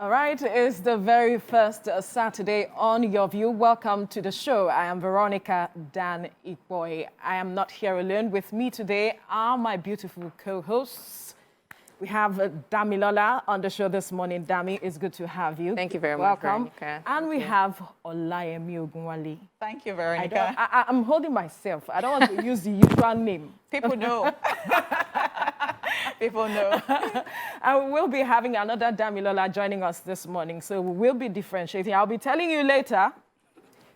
All right, it's the very first Saturday on Your View. Welcome to the show. I am Veronica Dan Ikboy. I am not here alone. With me today are my beautiful co-hosts. We have Damilola on the show this morning. Dami, it's good to have you. Thank you very much, Veronica. And Thank we you. have Olayemi Ogunwale. Thank you, Veronica. I'm holding myself. I don't want to use the usual name. People know. People know. And we'll be having another Damilola joining us this morning, so we will be differentiating. I'll be telling you later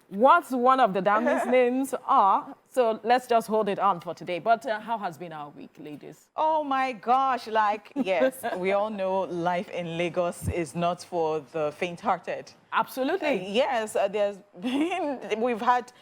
what one of the Dami's names are. So let's just hold it on for today. But how has been our week, ladies? Oh my gosh, yes, we all know life in Lagos is not for the faint-hearted. Absolutely. Yes, we've had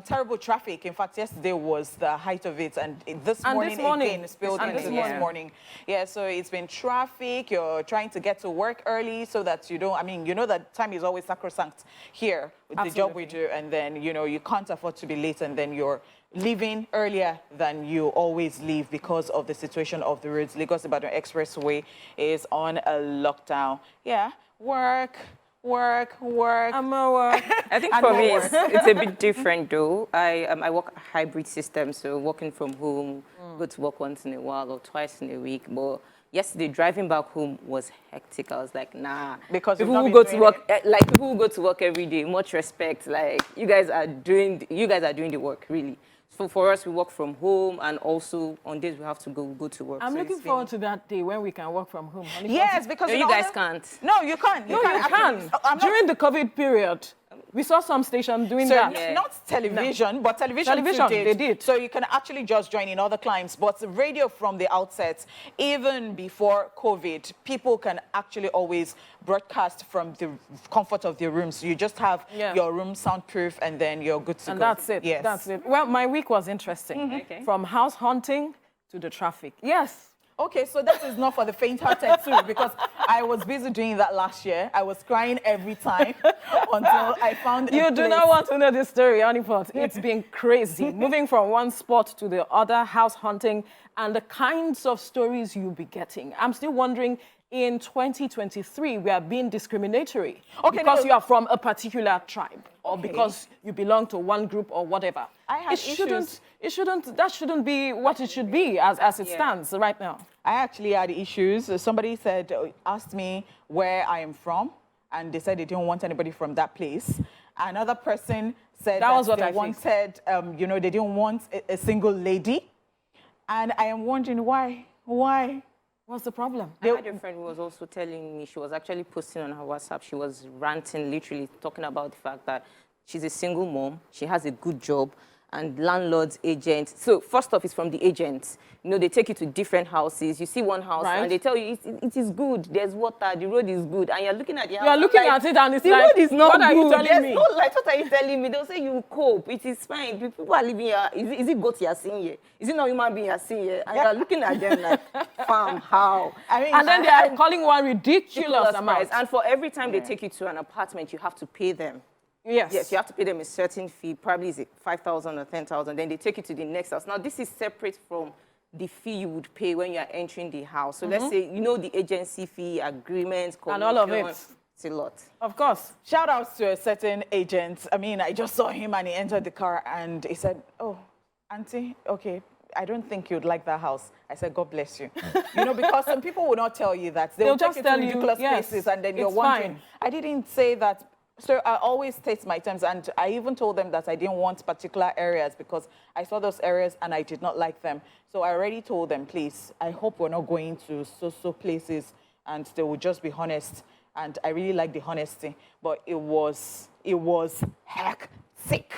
terrible traffic. In fact, yesterday was the height of it, and this morning again spilled into this morning. Yeah, so it's been traffic. You're trying to get to work early so that you don't, you know that time is always sacrosanct here with the job we do, and then, you can't afford to be late, and then you're leaving earlier than you always leave because of the situation of the roads. Lagos-Ibadan Expressway is on a lockdown. Yeah, work. I'm at work. I think for me, it's a bit different though. I work a hybrid system, so working from home, go to work once in a while or twice in a week. But yesterday, driving back home was hectic. I was like, nah. Because people who go to work, people who go to work every day, much respect. Like you guys are doing the work, really. So for us, we work from home, and also on days we have to go to work. I'm looking forward to that day when we can work from home. Yes, because no, you guys can't. No, you can't. You can. During the COVID period, we saw some stations doing that. Yeah. Not television, but television they did. So you can actually just join in other climes. But radio from the outset, even before COVID, people can actually always broadcast from the comfort of their rooms. You just have your room soundproof, and then you're good to go. And that's it. Yes. That's it. Well, my week was interesting. Okay. From house hunting to the traffic. Yes. Okay, so that is not for the faint-hearted too, because I was busy doing that last year. I was crying every time until I found a You do place. not want to know this story, Honeypot. It's been crazy. Moving from one spot to the other, house hunting, and the kinds of stories you'll be getting. I'm still wondering, in 2023, we are being discriminatory because you are from a particular tribe or because you belong to one group or whatever. I had issues. That shouldn't be what it should be as it stands right now. I actually had issues. Somebody asked me where I am from, and they said they didn't want anybody from that place. Another person said they wanted, they didn't want a single lady. And I am wondering why? Why? What's the problem? I had a friend who was also telling me, she was actually posting on her WhatsApp, she was ranting, literally talking about the fact that she's a single mom, she has a good job, and landlords, agents. So first off, it's from the agents. They take you to different houses. You see one house, and they tell you it is good. There's water, the road is good, and you're looking at the house. You're looking at it, and it's the like, road is not what are good. you telling me? No light. What are you telling me? They'll say you cope. It is fine. People are living here. Is it goat you're seeing here? Is it not human being you're seeing here? And you're looking at them like, fam, how? And then they are calling one ridiculous amount. Price. And for every time they take you to an apartment, you have to pay them. Yes, you have to pay them a certain fee, probably is it 5,000 or 10,000. Then they take you to the next house. Now, this is separate from the fee you would pay when you are entering the house. So let's say, the agency fee, agreements, and all of it. It's a lot. Of course. Shout outs to a certain agent. I just saw him and he entered the car and he said, "Oh, auntie, okay, I don't think you'd like that house." I said, "God bless you." Because some people will not tell you that. They'll just take tell you to ridiculous places and then you're wondering. Fine. I didn't say that. So I always state my terms, and I even told them that I didn't want particular areas because I saw those areas and I did not like them. So I already told them, please, I hope we're not going to so places, and they will just be honest. And I really like the honesty, but it was hectic.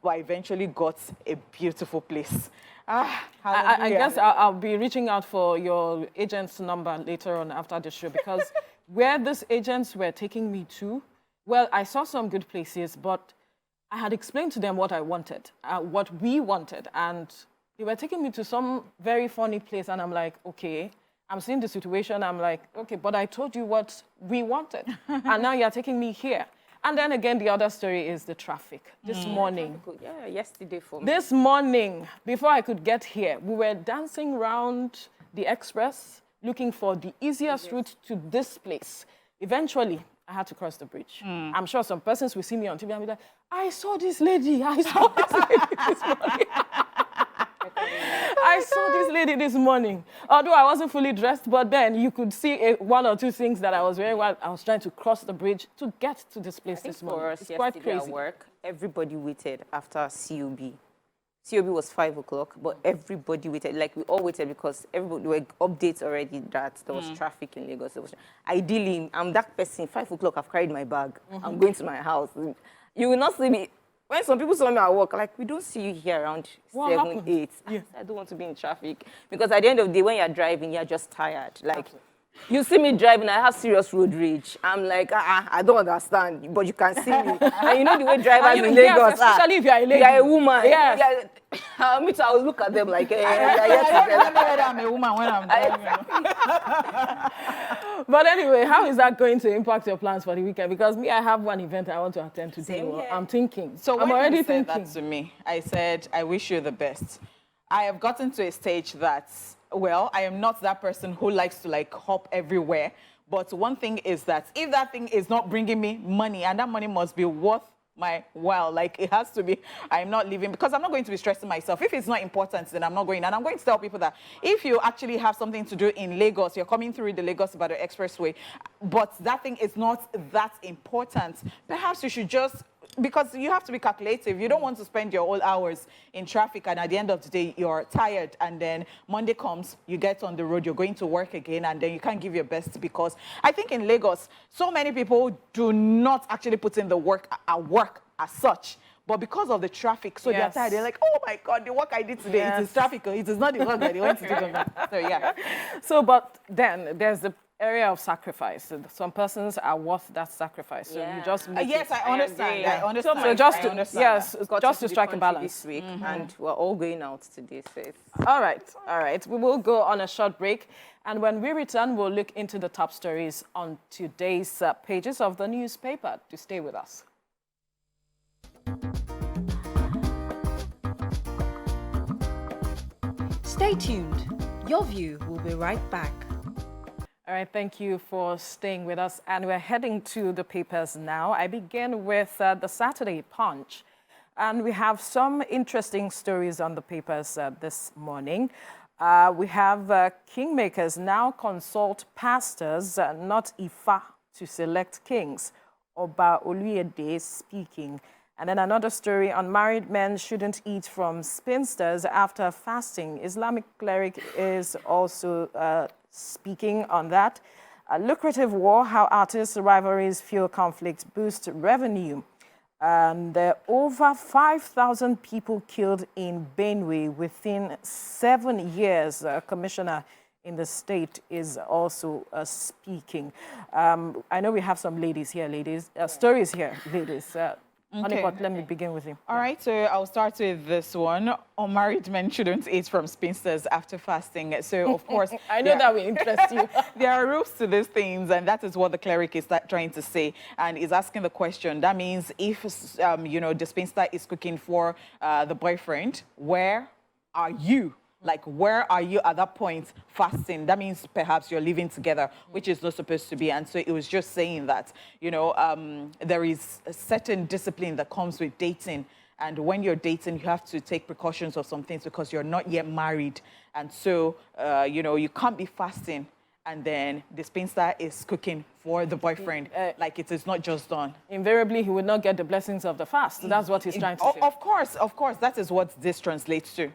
But I eventually got a beautiful place. I guess I'll be reaching out for your agent's number later on after the show, because where these agents were taking me to, well, I saw some good places, but I had explained to them what I wanted, what we wanted, and they were taking me to some very funny place, and I'm like, okay, I'm seeing the situation, I'm like, okay, but I told you what we wanted, and now you're taking me here. And then again, the other story is the traffic. This morning. Yeah, yesterday for me. This morning, before I could get here, we were dancing around the express, looking for the easiest route to this place. Eventually, I had to cross the bridge. I'm sure some persons will see me on TV and be like, I saw this lady. I saw this lady this morning. I saw this lady this morning. Although I wasn't fully dressed, but then you could see one or two things that I was wearing while I was trying to cross the bridge to get to this place this morning. For us, it's quite crazy. At work, everybody waited after COB. COB was 5 o'clock, but everybody waited. Like, we all waited because everybody there were updates already that there was traffic in Lagos. Ideally, I'm that person. 5 o'clock, I've carried my bag. I'm going to my house. You will not see me. When some people saw me at work, like, we don't see you here around 7, 8. Yes. I don't want to be in traffic. Because at the end of the day, when you're driving, you're just tired. Like, you see me driving, I have serious road rage. I'm like, I don't understand, but you can see me. And you know the way drivers in Lagos are. Especially if you're a lady. You're a woman. Yes. Me too, I'll look at them like, I don't remember whether I'm a woman when I'm driving. But anyway, how is that going to impact your plans for the weekend? Because me, I have one event I want to attend today. I'm thinking. So I'm when already you said thinking. that to me, I said, I wish you the best. I have gotten to a stage that, well, I am not that person who likes to like hop everywhere. But one thing is that if that thing is not bringing me money, and that money must be worth my while, like it has to be, I'm not leaving because I'm not going to be stressing myself. If it's not important, then I'm not going. And I'm going to tell people that if you actually have something to do in Lagos, you're coming through the Lagos-Ibadan Expressway, but that thing is not that important, perhaps you should just, because you have to be calculative. You don't want to spend your whole hours in traffic and at the end of the day, you're tired. And then Monday comes, you get on the road, you're going to work again, and then you can't give your best because I think in Lagos, so many people do not actually put in the work at work as such. But because of the traffic, so they're tired. They're like, oh my God, the work I did today, it is traffic. It is not the work that they went to do. So, yeah. So, but then there's the area of sacrifice. Some persons are worth that sacrifice. So you just make yes, I understand. I understand. So just to strike a balance. This week, and we're all going out today. So all right. We will go on a short break. And when we return, we'll look into the top stories on today's pages of the newspaper. To stay with us. Stay tuned. Your View will be right back. All right, thank you for staying with us. And we're heading to the papers now. I begin with the Saturday Punch. And we have some interesting stories on the papers this morning. We have kingmakers now consult pastors, not Ifa, to select kings. Oba Oluyede speaking. And then another story, unmarried men shouldn't eat from spinsters after fasting. Islamic cleric is also speaking on that. A lucrative war, how artists' rivalries fuel conflict, boost revenue. And over 5,000 people killed in Benue within 7 years. A commissioner in the state is also speaking. I know we have some ladies here, stories here, ladies. Honeypot, let me begin with you. All right, so I'll start with this one. Unmarried men shouldn't eat from spinsters after fasting. So, of course... I know that will interest you. There are rules to these things, and that is what the cleric is trying to say. And is asking the question, that means if, the spinster is cooking for the boyfriend, where are you? Like, where are you at that point fasting? That means perhaps you're living together, which is not supposed to be. And so it was just saying that, there is a certain discipline that comes with dating. And when you're dating, you have to take precautions of some things because you're not yet married. And so, you can't be fasting. And then the spinster is cooking for the boyfriend, like it is not just done. Invariably, he would not get the blessings of the fast. That's what he's trying to say. Of course. That is what this translates to.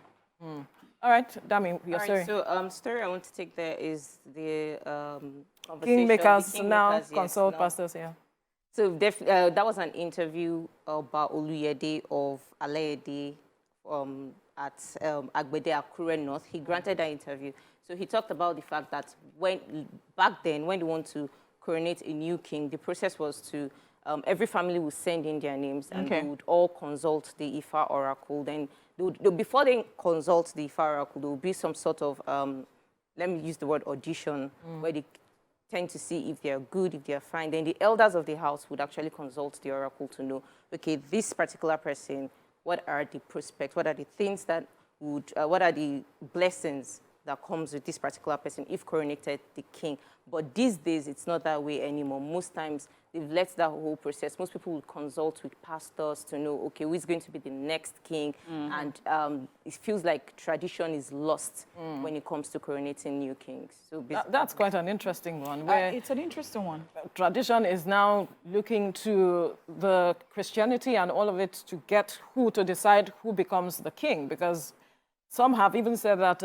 All right, Dami, your story. So, story I want to take there is the kingmakers now consult pastors, So that was an interview about Oluyede of Alayede at Agbede, Akure North. He granted that interview. So he talked about the fact that back then, when they want to coronate a new king, the process was to every family would send in their names and they would all consult the Ifa oracle. Then before they consult the Ifa oracle, there will be some sort of, let me use the word audition, where they tend to see if they're good, if they're fine. Then the elders of the house would actually consult the oracle to know, okay, this particular person, what are the prospects, what are the things that would, what are the blessings that comes with this particular person if coronated the king. But these days, it's not that way anymore. Most times, they've let that whole process. Most people will consult with pastors to know, okay, who is going to be the next king? And it feels like tradition is lost when it comes to coronating new kings. So that's quite an interesting one. Where it's an interesting one. Tradition is now looking to the Christianity and all of it to get who to decide who becomes the king, because some have even said that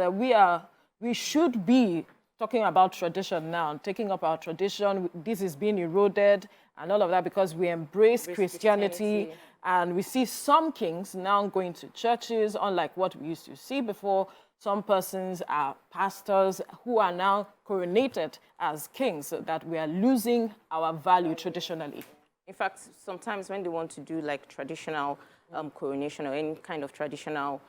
we should be talking about tradition now, taking up our tradition. This is being eroded and all of that because we embrace Christianity. And we see some kings now going to churches, unlike what we used to see before. Some persons are pastors who are now coronated as kings, so that we are losing our value traditionally. In fact, sometimes when they want to do like traditional coronation or any kind of traditional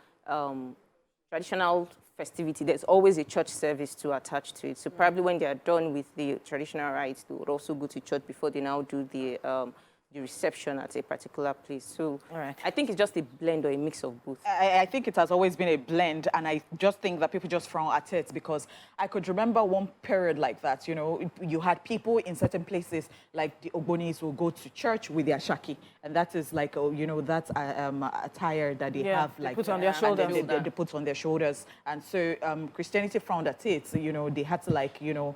festivity, there's always a church service to attach to it. So probably when they are done with the traditional rites, they would also go to church before they now do the reception at a particular place. So I think it's just a blend or a mix of both. I think it has always been a blend, and I just think that people just frown at it because I could remember one period like that. You know, you had people in certain places, like the Ogbonis will go to church with their shaki, and that is like, you know, that's attire that they have, like put on their shoulders. They put on their shoulders, and so Christianity frowned at it. So, you know, they had to, like, you know,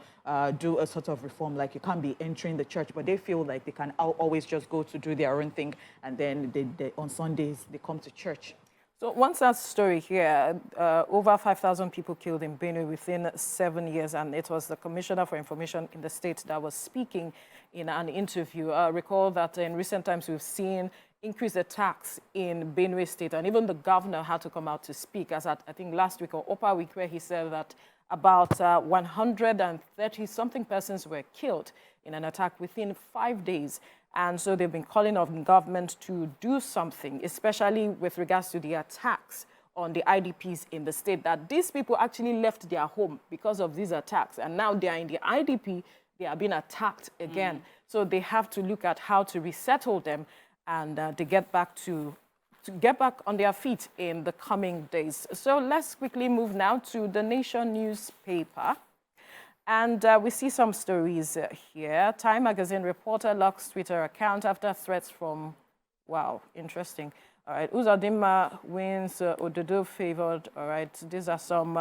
do a sort of reform, like you can't be entering the church, but they feel like they can always just go to do their own thing, and then they on Sundays they come to church. So one sad story here, over 5,000 people killed in Benue within 7 years, and it was the Commissioner for Information in the state that was speaking in an interview. Recall that in recent times we've seen increased attacks in Benue State, and even the governor had to come out to speak, as at, I think, last week or upper week, where he said that about 130-something persons were killed in an attack within 5 days. And so they've been calling on the government to do something, especially with regards to the attacks on the IDPs in the state, that these people actually left their home because of these attacks. And now they are in the IDP, they are being attacked again. So they have to look at how to resettle them and to get back on their feet in the coming days. So let's quickly move now to the Nation newspaper. And we see some stories here. Time magazine reporter locks Twitter account after threats from, wow, interesting. All right, Uzodinma wins, Ododo favored. All right, these are some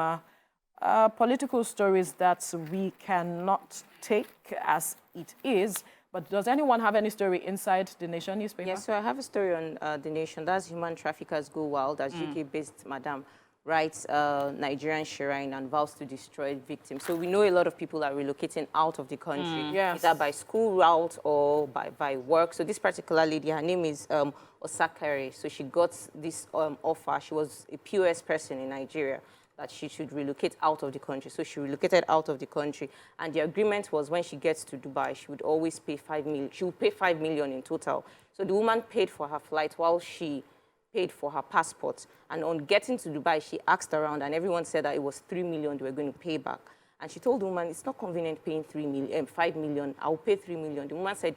political stories that we cannot take as it is. But does anyone have any story inside the Nation newspaper? Yes, so I have a story on the Nation. That's human traffickers go wild as UK-based Madam writes Nigerian shrine and vows to destroy victims. So we know a lot of people are relocating out of the country, either by school route or by work. So this particular lady, her name is Osakare. So she got this offer. She was a POS person in Nigeria, that she should relocate out of the country. So she relocated out of the country. And the agreement was when she gets to Dubai, she would always pay 5 million. She would pay 5 million in total. So the woman paid for her flight while she paid for her passport. And on getting to Dubai, she asked around, and everyone said that it was 3 million they were going to pay back. And she told the woman, it's not convenient paying 5 million. I'll pay 3 million. The woman said,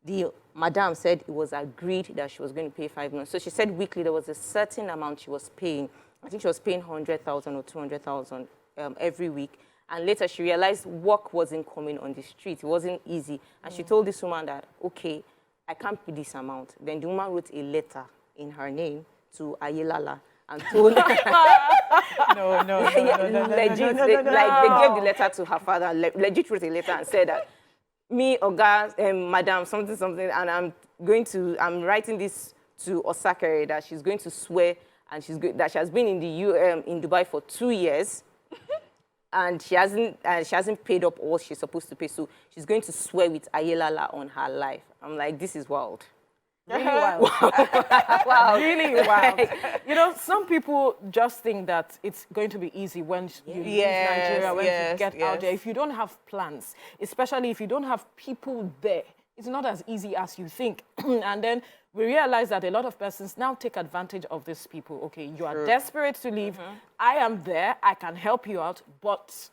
the madam said it was agreed that she was going to pay 5 million. So she said weekly there was a certain amount she was paying. I think she was paying 100,000 or 200,000 every week. And later she realized work wasn't coming on the street. It wasn't easy. And she told this woman that, okay, I can't pay this amount. Then the woman wrote a letter in her name to Ayelala and told her. Legit, they gave the letter to her father, legit wrote a letter and said that, me, Oga, Madam, something, and I'm writing this to Osakare that she's going to swear, and that she has been in in Dubai for 2 years, and she hasn't paid up all she's supposed to pay. So she's going to swear with Ayelala on her life. I'm like, this is wild. Really wild. Wow. Really wild. You know, some people just think that it's going to be easy when you leave Nigeria, when you get out there. If you don't have plans, especially if you don't have people there, it's not as easy as you think. And then we realize that a lot of persons now take advantage of these people. Okay, you are desperate to leave. I am there. I can help you out, but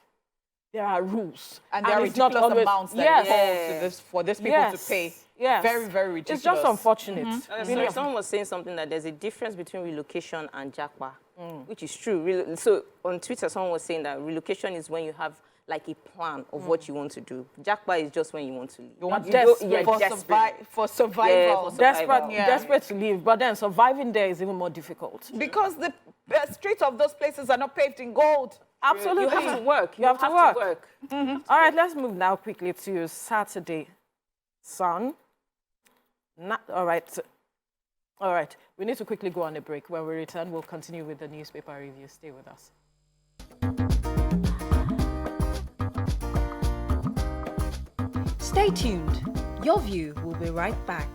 there are rules. And there are ridiculous amounts that for these people to pay. Yes. Very, very ridiculous. It's just unfortunate. Sorry, someone was saying something that there's a difference between relocation and japa, which is true. So on Twitter, someone was saying that relocation is when you have like a plan of what you want to do. Japa is just when you want to leave. You want for survival. Desperate to leave, but then surviving there is even more difficult. Because the streets of those places are not paved in gold. Absolutely. You have to work. You have to work. All right, let's move now quickly to Saturday Sun. All right. We need to quickly go on a break. When we return, we'll continue with the newspaper review. Stay with us. Stay tuned. Your View will be right back.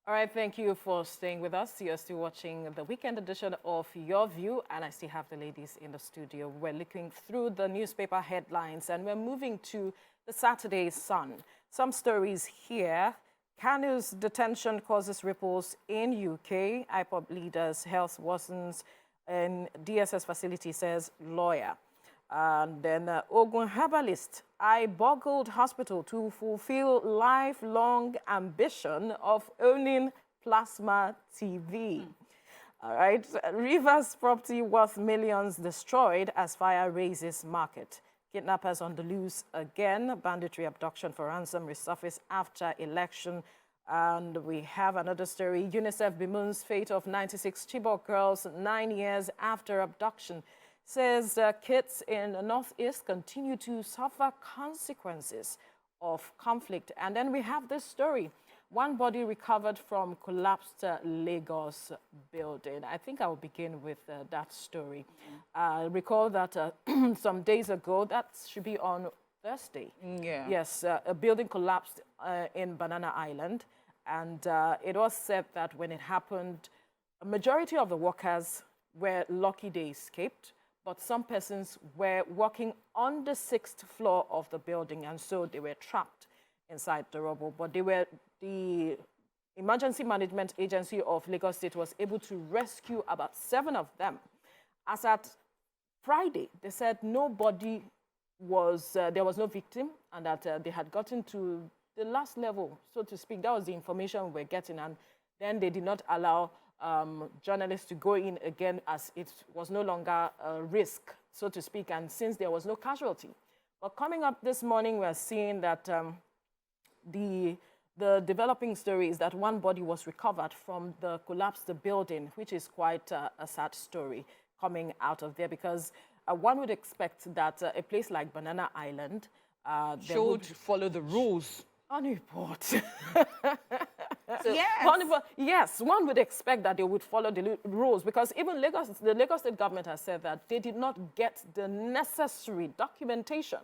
All right, thank you for staying with us. You're still watching the weekend edition of Your View, and I still have the ladies in the studio. We're looking through the newspaper headlines, and we're moving to the Saturday Sun. Some stories here. Kanu's detention causes ripples in UK. IPOB leaders' health worsens in DSS facility, says lawyer. And then Ogun herbalist, I boggled hospital to fulfill lifelong ambition of owning plasma TV. All right, Rivers property worth millions destroyed as fire raises market. Kidnappers on the loose again. Banditry abduction for ransom resurface after election. And we have another story. UNICEF bemoans fate of 96 Chibok girls 9 years after abduction. Says kids in the Northeast continue to suffer consequences of conflict. And then we have this story. One body recovered from collapsed Lagos building. I think I will begin with that story. Recall that some days ago, that should be on Thursday. Yeah. Yes, a building collapsed in Banana Island. And it was said that when it happened, a majority of the workers were lucky they escaped. But some persons were working on the 6th floor of the building, and so they were trapped inside the rubble. But the Emergency Management Agency of Lagos State was able to rescue about 7 of them. As at Friday, they said nobody was, there was no victim, and that they had gotten to the last level, so to speak. That was the information we were getting, and then they did not allow journalists to go in again, as it was no longer a risk, so to speak, and since there was no casualty. But coming up this morning, we're seeing that the developing story is that one body was recovered from the collapsed building, which is quite a sad story coming out of there, because one would expect that a place like Banana Island should follow the rules. Honeypot. So, yes, one would expect that they would follow the rules, because even the Lagos State government has said that they did not get the necessary documentation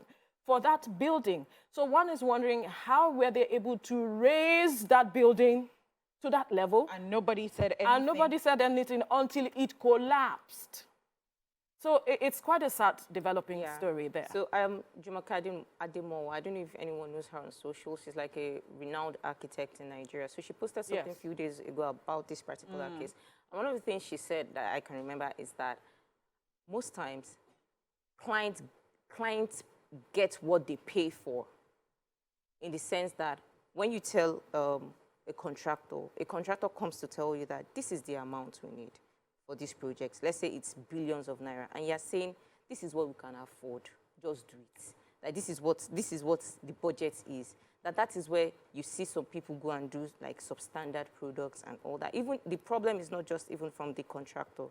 for that building. So one is wondering, how were they able to raise that building to that level? And nobody said anything. And nobody said anything until it collapsed. So it's quite a sad developing story there. So Jumoke Ademowa, I don't know if anyone knows her on social. She's like a renowned architect in Nigeria. So she posted something a few days ago about this particular case. And one of the things she said that I can remember is that most times clients get what they pay for, in the sense that when you tell a contractor comes to tell you that this is the amount we need for these projects. Let's say it's billions of naira, and you're saying this is what we can afford. Just do it. Like this is what the budget is. That is where you see some people go and do like substandard products and all that. Even the problem is not just even from the contractor.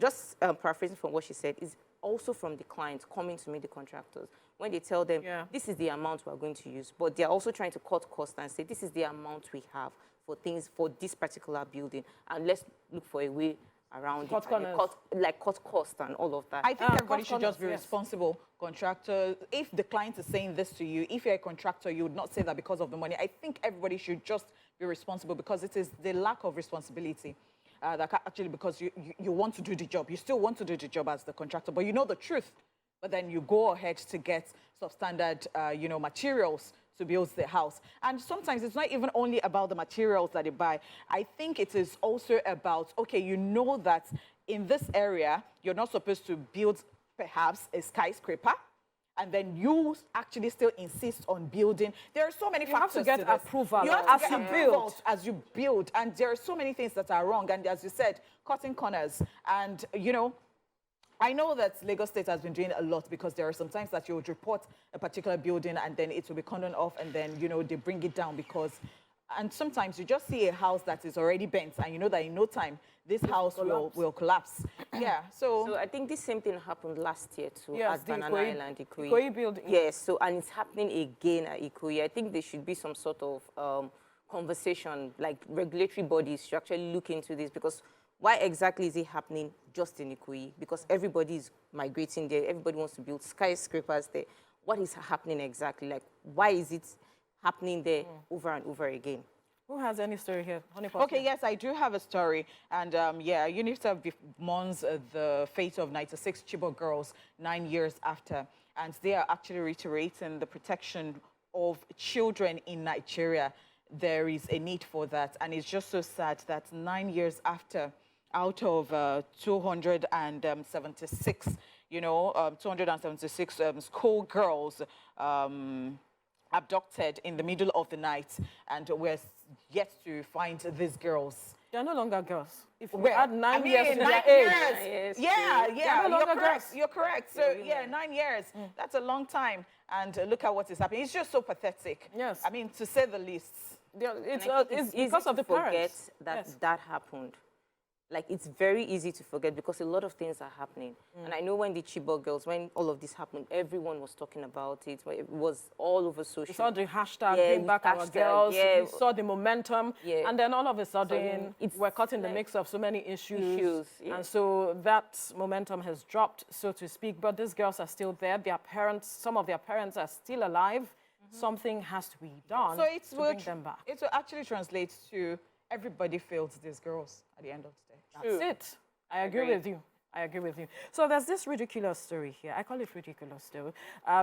Just paraphrasing from what she said, is also from the clients coming to meet the contractors when they tell them this is the amount we are going to use, but they are also trying to cut costs and say this is the amount we have for things for this particular building, and let's look for a way around cut cost and all of that. I think everybody should just be responsible. Contractors, if the client is saying this to you, if you're a contractor, you would not say that because of the money. I think everybody should just be responsible, because it is the lack of responsibility that actually, because you want to do the job. You still want to do the job as the contractor, but you know the truth. But then you go ahead to get substandard, materials to build the house. And sometimes it's not even only about the materials that you buy. I think it is also about, okay, you know that in this area, you're not supposed to build perhaps a skyscraper, and then you actually still insist on building. There are so many factors to get approval. You have to get approval as you build, and there are so many things that are wrong. And as you said, cutting corners. And, I know that Lagos State has been doing a lot, because there are some times that you would report a particular building and then it will be cordoned off, and then, they bring it down because... And sometimes you just see a house that is already bent, and you know that in no time, this house will collapse. Yeah, So I think this same thing happened last year too, at Banana Island, Ikoyi building. Yes, so, and it's happening again at Ikoyi. I think there should be some sort of conversation, like regulatory bodies should actually look into this, because why exactly is it happening just in Ikoyi? Because everybody is migrating there. Everybody wants to build skyscrapers there. What is happening exactly? Like, why is it happening there over and over again? Who has any story here? Okay, yes, I do have a story. And UNICEF mourns the fate of 96 Chibok girls 9 years after. And they are actually reiterating the protection of children in Nigeria. There is a need for that. And it's just so sad that 9 years after, out of 276, 276 school girls abducted in the middle of the night, and we're yet to find these girls. They're no longer girls. If we add 9 years to their age. You're correct. So, 9 years. That's a long time. And look at what is happening. It's just so pathetic. Yes. I mean, to say the least. It's because of the parents. That happened. Like, it's very easy to forget because a lot of things are happening. And I know when the Chibok girls, when all of this happened, everyone was talking about it. It was all over social. We saw the hashtag, bring back our girls. We saw the momentum. And then all of a sudden, we're caught in the mix of so many issues. And so that momentum has dropped, so to speak. But these girls are still there. Their parents, some of their parents are still alive. Something has to be done to bring them back. It will actually translate to everybody fails these girls at the end of the day. That's it. I agree with you. I agree with you. So there's this ridiculous story here. I call it ridiculous though,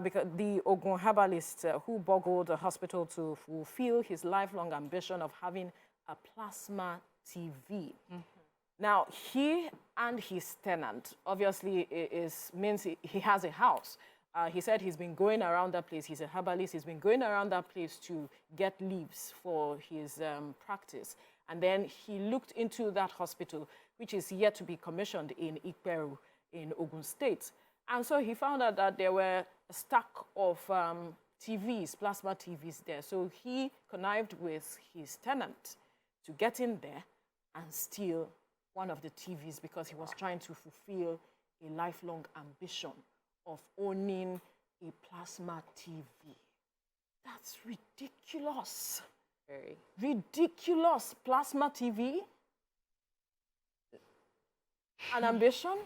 because the Ogun herbalist who boggled a hospital to fulfill his lifelong ambition of having a plasma TV. Now, he and his tenant, obviously, means he has a house. He said he's been going around that place. He's a herbalist. He's been going around that place to get leaves for his practice. And then he looked into that hospital, which is yet to be commissioned in Ikperu in Ogun State. And so he found out that there were a stack of TVs, plasma TVs there. So he connived with his tenant to get in there and steal one of the TVs because he was trying to fulfill a lifelong ambition of owning a plasma TV. That's ridiculous. Very. Ridiculous. Plasma TV? An ambition?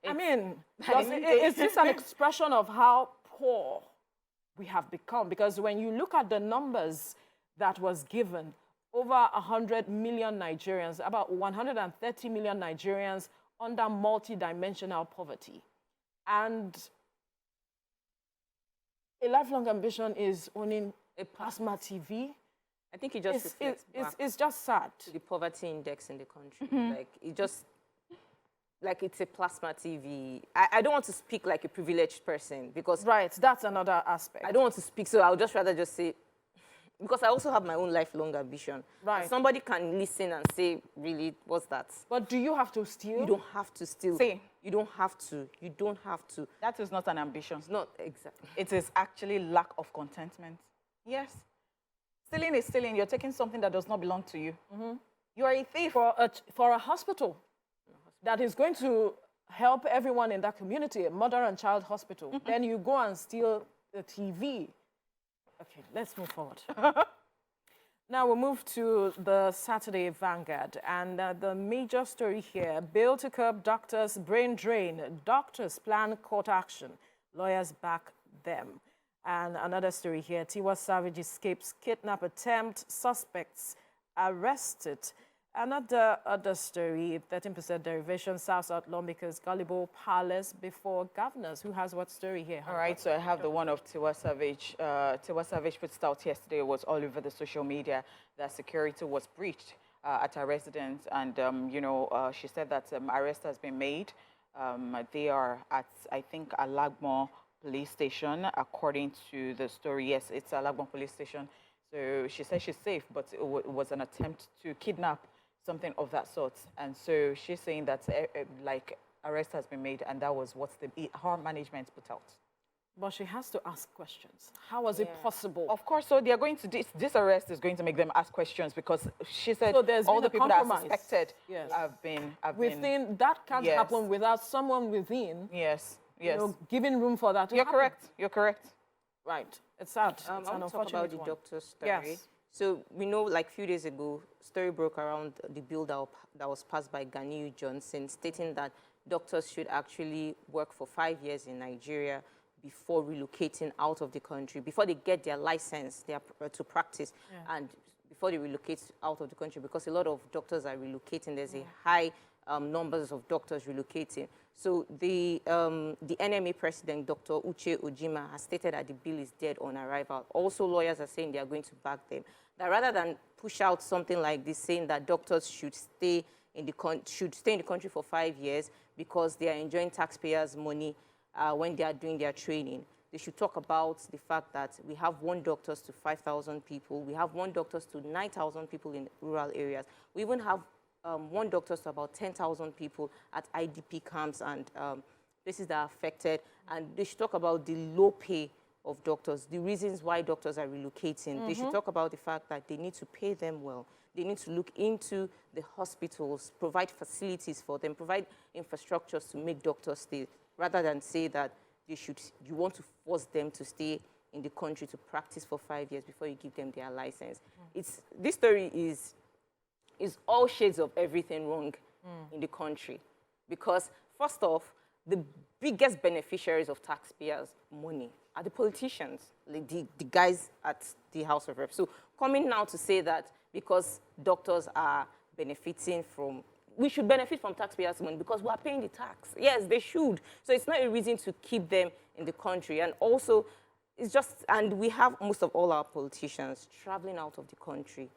Is this an expression of how poor we have become? Because when you look at the numbers that was given, over 100 million Nigerians, about 130 million Nigerians under multi-dimensional poverty. And a lifelong ambition is owning a plasma TV. I think it just it's just sad. To the poverty index in the country. Like it's a plasma TV. I don't want to speak like a privileged person because... Right, that's another aspect. I don't want to speak, so I'll just rather just say, because I also have my own lifelong ambition. Right. And somebody can listen and say, really, what's that? But do you have to steal? You don't have to steal. See, you don't have to. You don't have to. That is not an ambition. It's not exactly. It is actually lack of contentment. Yes. Stealing is stealing. You're taking something that does not belong to you. You are a thief. For a hospital that is going to help everyone in that community, a mother and child hospital, then you go and steal the TV. Okay, let's move forward. Now we'll move to the Saturday Vanguard. And the major story here, bill to curb doctors' brain drain. Doctors plan court action. Lawyers back them. And another story here, Tiwa Savage escapes kidnap attempt, suspects arrested. Another story, 13% derivation, South lawmakers gullible palace before governors. Who has what story here? All right, so I have the one of Tiwa Savage. Tiwa Savage put out yesterday, was all over the social media, that security was breached at her residence. And, she said that arrest has been made. They are at, I think, Alagbon police station, according to the story. Yes, it's Alagbon police station. So she said she's safe, but it was an attempt to kidnap, something of that sort. And so she's saying that arrest has been made, and that was what her management put out. But she has to ask questions. How was it possible? Of course, so they are going to, this arrest is going to make them ask questions, because she said so there's all the people that are compromise. suspected have been that can't happen without someone within giving room for that to happen. You're correct. Right. It's sad. I want to talk about the doctor's story. Yes. So we know, like a few days ago, story broke around the bill that was passed by Ganiyu Johnson, stating that doctors should actually work for 5 years in Nigeria before relocating out of the country, before they get their license to practice, and before they relocate out of the country, because a lot of doctors are relocating. There's a high numbers of doctors relocating. So the NMA president, Dr. Uche Ojima, has stated that the bill is dead on arrival. Also, lawyers are saying they are going to back them. That rather than push out something like this, saying that doctors should stay in the country for 5 years because they are enjoying taxpayers' money when they are doing their training, they should talk about the fact that we have 1 doctor to 5,000 people. We have 1 doctor to 9,000 people in rural areas. We even have 1 doctor to about 10,000 people at IDP camps and places that are affected. And they should talk about the low pay of doctors, the reasons why doctors are relocating. They should talk about the fact that they need to pay them well. They need to look into the hospitals, provide facilities for them, provide infrastructures to make doctors stay, rather than say that you want to force them to stay in the country to practice for 5 years before you give them their license. This story is all shades of everything wrong in the country. Because, first off, the biggest beneficiaries of taxpayers' money are the politicians, like the guys at the House of Reps. So coming now to say that because doctors are benefiting from, we should benefit from taxpayers' money because we are paying the tax. Yes, they should. So it's not a reason to keep them in the country. And also, it's just, and we have most of all our politicians traveling out of the country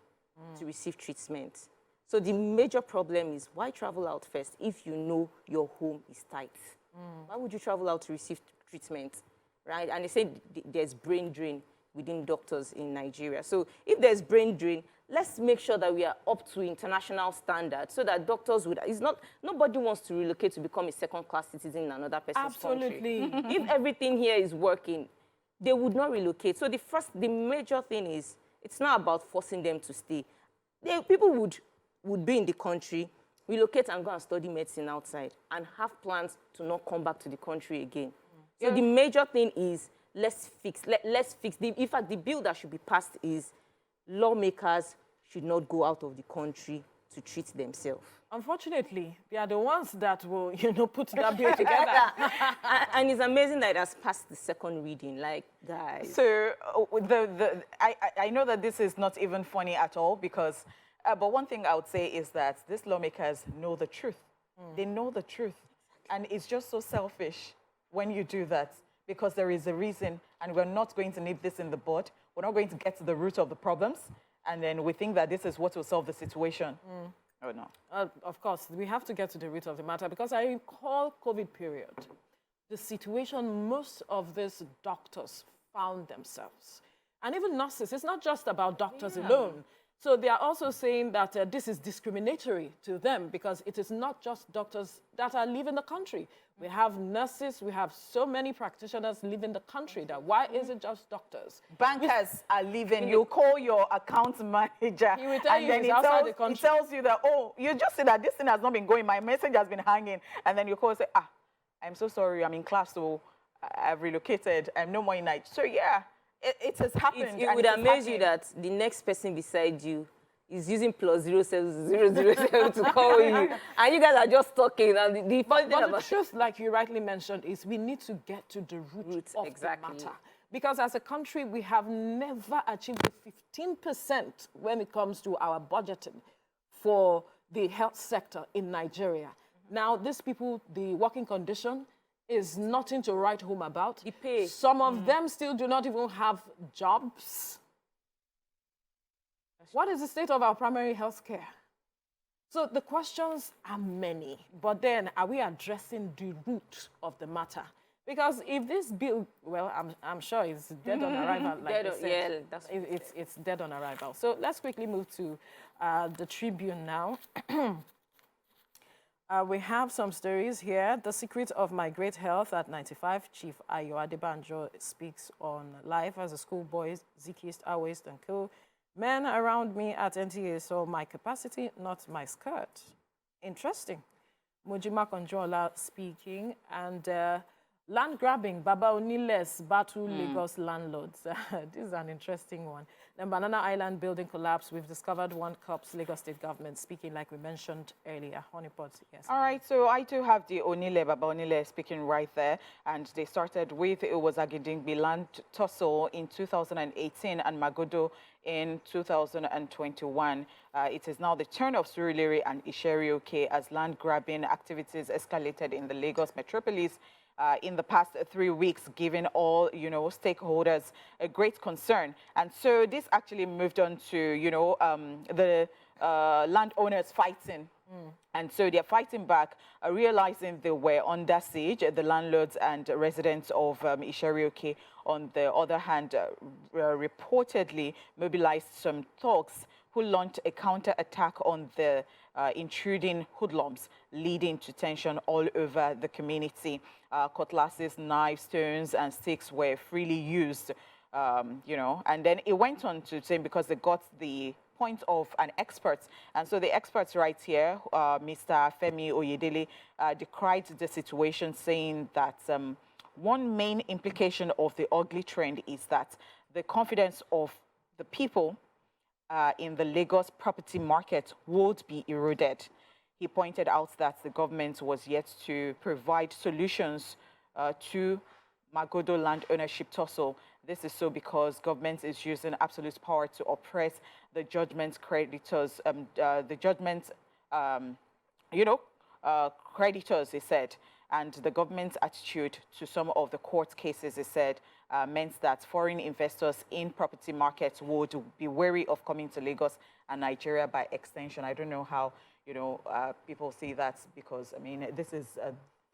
to receive treatment. So the major problem is, why travel out first if you know your home is tight? Why would you travel out to receive treatment, right? And they say there's brain drain within doctors in Nigeria. So if there's brain drain, let's make sure that we are up to international standards so that doctors would, nobody wants to relocate to become a second-class citizen in another person's country. If everything here is working, they would not relocate. So the major thing is, it's not about forcing them to stay. People would be in the country, relocate and go and study medicine outside, and have plans to not come back to the country again. So the major thing is, let's fix. In fact, the bill that should be passed is lawmakers should not go out of the country to treat themselves. Unfortunately, they are the ones that will, put that bill together. And it's amazing that it has passed the second reading, like, guys. So I know that this is not even funny at all, because, but one thing I would say is that these lawmakers know the truth. They know the truth. And it's just so selfish when you do that, because there is a reason, and we're not going to nip this in the bud. We're not going to get to the root of the problems, and then we think that this is what will solve the situation. Oh, no. Of course, we have to get to the root of the matter, because I recall COVID period, the situation most of these doctors found themselves. And even nurses, it's not just about doctors alone. So they are also saying that this is discriminatory to them, because it is not just doctors that are leaving the country. We have nurses, we have so many practitioners leaving the country. That why is it just doctors? Bankers are leaving. You call your account manager, he will tell and you then he tells you that, oh, you just say that this thing has not been going, my message has been hanging. And then you call and say, I'm so sorry, I'm in class, so I've relocated, I'm no more in night. So yeah, it has happened. It would amaze you that the next person beside you is using +07007 to call you, and you guys are just talking. And the funny thing about the truth, like you rightly mentioned, is we need to get to the root of the matter. Because as a country, we have never achieved the 15% when it comes to our budgeting for the health sector in Nigeria. Now, these people, the working condition is nothing to write home about. The pay. Some of them still do not even have jobs. What is the state of our primary health care? So the questions are many, but then are we addressing the root of the matter? Because if this bill, well, I'm sure it's dead on arrival, like they said. Yeah, it's dead on arrival. So let's quickly move to the Tribune now. We have some stories here. The secret of my great health at 95. Chief Ayo Adebanjo speaks on life as a schoolboy, Zikist, Awist, and co. Men around me at NTA saw my capacity, not my skirt. Interesting. Mujima Konjola speaking. And land grabbing, Baba Oniles battle Lagos landlords. This is an interesting one. Then Banana Island building collapse. We've discovered one corpse. Lagos state government speaking like we mentioned earlier. Honeypot, yes. All right, so I do have the Onile, Baba Onile speaking right there. And they started with, it was Agidingbi land tussle in 2018 and Magodo in 2021. It is now the turn of Surulere and Isherioke as land grabbing activities escalated in the Lagos metropolis. In the past 3 weeks, giving all, stakeholders a great concern. And so this actually moved on to, the landowners fighting. And so they're fighting back, realizing they were under siege. The landlords and residents of Isherioke, on the other hand, reportedly mobilized some thugs who launched a counter-attack on the intruding hoodlums, leading to tension all over the community. Cutlasses, knives, stones, and sticks were freely used, and then it went on to say because they got the point of an expert. And so the experts right here, Mr. Femi Oyedele, decried the situation, saying that one main implication of the ugly trend is that the confidence of the people in the Lagos property market would be eroded. He pointed out that the government was yet to provide solutions to Magodo land ownership tussle. This is so because government is using absolute power to oppress the judgment creditors, creditors, he said. And the government's attitude to some of the court cases, he said, meant that foreign investors in property markets would be wary of coming to Lagos and Nigeria by extension. I don't know how, people see that because, I mean, this is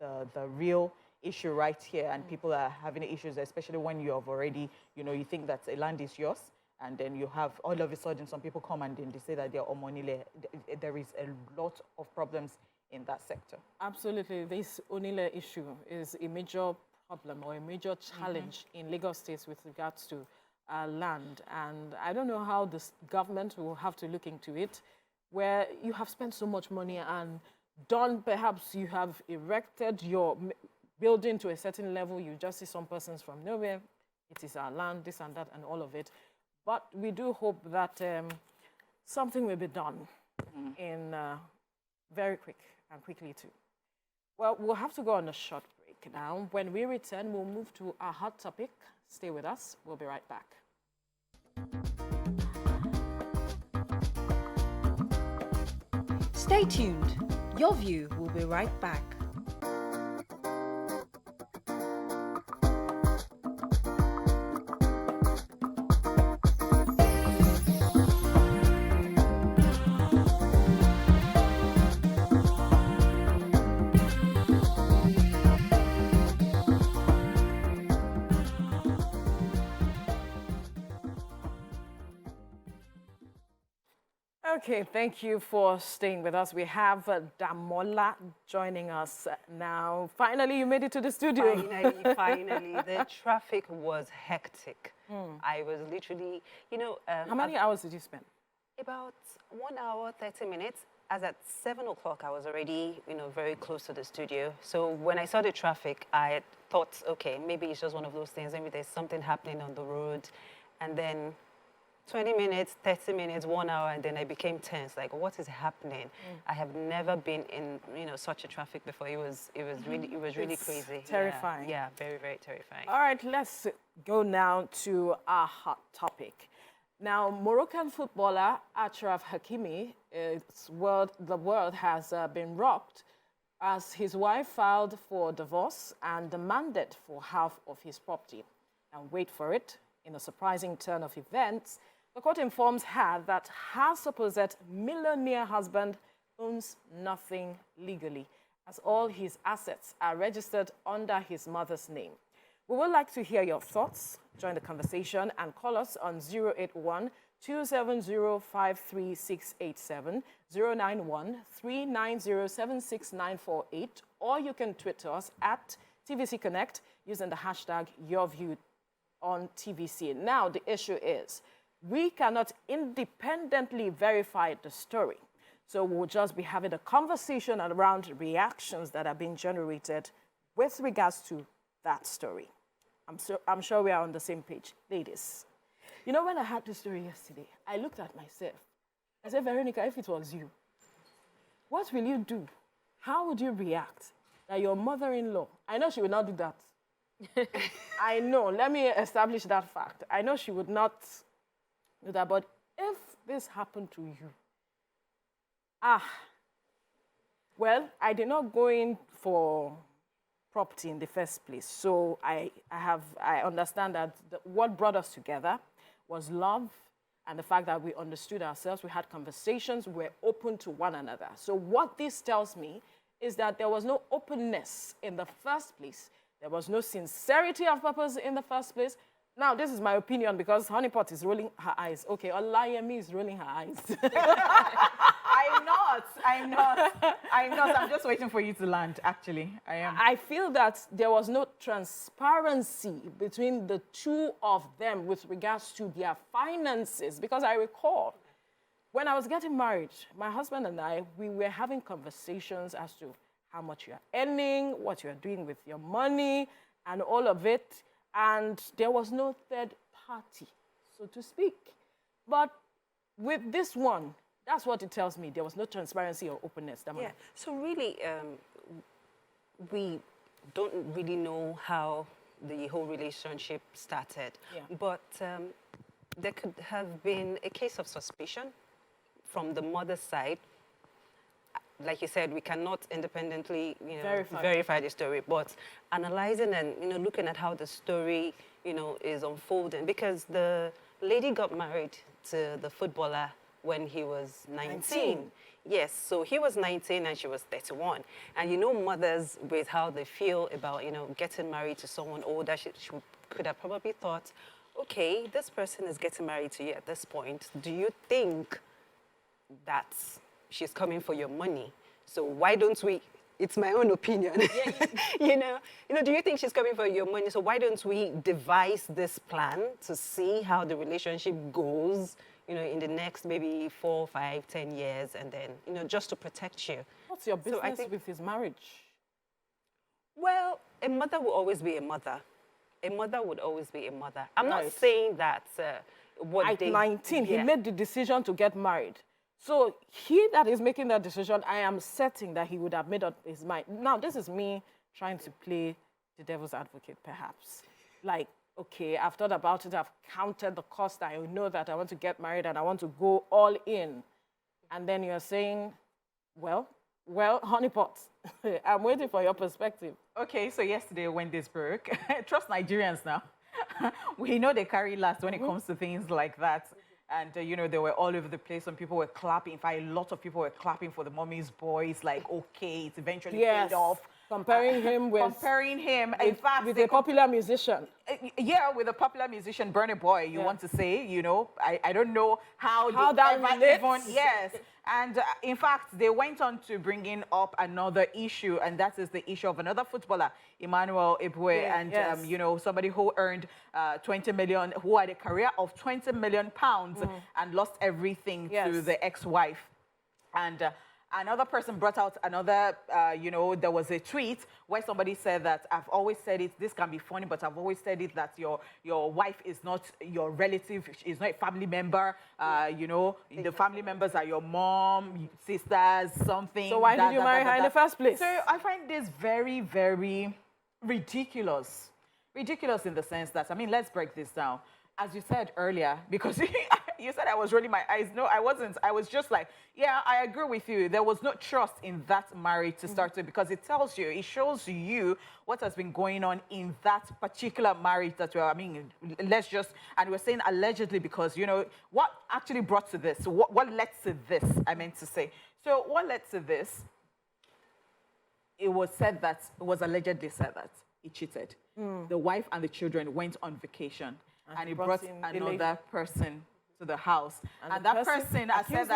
the real issue right here, and people are having issues, especially when you have already, you think that a land is yours, and then you have all of a sudden some people come and then they say that they're Omonile. There is a lot of problems in that sector. Absolutely. This Onile issue is a major problem or a major challenge in Lagos State with regards to land. And I don't know how this government will have to look into it, where you have spent so much money and done, perhaps you have erected your building to a certain level, you just see some persons from nowhere, it is our land, this and that, and all of it. But we do hope that something will be done in very quickly too. Well, we'll have to go on a short break now. When we return, we'll move to our hot topic. Stay with us. We'll be right back. Stay tuned. Your View will be right back. Okay, thank you for staying with us. We have Damola joining us now. Finally, you made it to the studio. Finally. The traffic was hectic. I was literally, how many hours did you spend? About 1 hour, 30 minutes. As at 7 o'clock, I was already, very close to the studio. So when I saw the traffic, I thought, okay, maybe it's just one of those things. Maybe there's something happening on the road. And then 20 minutes, 30 minutes, 1 hour, and then I became tense. Like, what is happening? I have never been in, such a traffic before. It was really crazy. Terrifying. Yeah, very, very terrifying. All right, let's go now to our hot topic. Now, Moroccan footballer Achraf Hakimi, the world has been rocked as his wife filed for divorce and demanded for half of his property. And wait for it, in a surprising turn of events, the court informs her that her supposed millionaire husband owns nothing legally, as all his assets are registered under his mother's name. We would like to hear your thoughts. Join the conversation and call us on 081-270-53687, 091-390-76948, or you can tweet us at TVC Connect using the hashtag YourView on TVC. Now, the issue is we cannot independently verify the story. So we'll just be having a conversation around reactions that are being generated with regards to that story. I'm sure we are on the same page. Ladies, you know, when I had this story yesterday, I looked at myself. I said, Veronica, if it was you, what will you do? How would you react that your mother-in-law, I know she would not do that. I know, let me establish that fact. I know she would not do that, but if this happened to you, well, I did not go in for property in the first place. So I understand that what brought us together was love and the fact that we understood ourselves, we had conversations, we were open to one another. So what this tells me is that there was no openness in the first place. There was no sincerity of purpose in the first place. Now, this is my opinion because Honeypot is rolling her eyes. Okay, Olayemi is rolling her eyes. I'm not. I'm just waiting for you to land, actually. I am. I feel that there was no transparency between the two of them with regards to their finances. Because I recall, when I was getting married, my husband and I, we were having conversations as to how much you're earning, what you're doing with your money, and all of it. And there was no third party, so to speak. But with this one, that's what it tells me. There was no transparency or openness. Yeah. So really, we don't really know how the whole relationship started. Yeah. But there could have been a case of suspicion from the mother's side. Like you said, we cannot independently, verify the story, but analyzing and, looking at how the story, is unfolding. Because the lady got married to the footballer when he was 19. Yes, so he was 19 and she was 31. And mothers, with how they feel about, getting married to someone older, she could have probably thought, okay, this person is getting married to you at this point. Do you think that she's coming for your money? So why don't we, it's my own opinion, do you think she's coming for your money? So why don't we devise this plan to see how the relationship goes, in the next maybe 4, 5, 10 years, and then, just to protect you. What's your business with his marriage? Well, a mother will always be a mother. A mother would always be a mother. I'm not saying that At 19, he made the decision to get married. So he that is making that decision, I am certain that he would have made up his mind. Now, this is me trying to play the devil's advocate, perhaps. Like, okay, I've thought about it, I've counted the cost, I know that I want to get married and I want to go all in. And then you're saying, well, Honeypot, I'm waiting for your perspective. Okay, so yesterday when this broke, trust Nigerians now. We know they carry last when it comes to things like that. And, they were all over the place. Some people were clapping. In fact, a lot of people were clapping for the mommy's boys. Like, okay, it's eventually paid off. Comparing him with... In fact, with a popular musician. Yeah, with a popular musician, Burna Boy, you want to say, I don't know how that relates. Yes. And in fact, they went on to bringing up another issue, and that is the issue of another footballer, Emmanuel Eboué, and somebody who earned 20 million, who had a career of 20 million pounds and lost everything to the ex-wife. And Another person brought out another, there was a tweet where somebody said that I've always said it, this can be funny, but I've always said it that your wife is not your relative, is not a family member. The family members are your mom, sisters, something. So why did you marry her in the first place? So I find this very, very ridiculous. Ridiculous in the sense that, I mean, let's break this down. As you said earlier, because you said I was rolling my eyes. No, I wasn't. I was just like, yeah, I agree with you. There was no trust in that marriage to start with, because it tells you, it shows you what has been going on in that particular marriage that we're, and we're saying allegedly because, what actually brought to this? What led to this, I meant to say. So what led to this? It was allegedly said that he cheated. The wife and the children went on vacation. And he brought another person to the house. And that person accused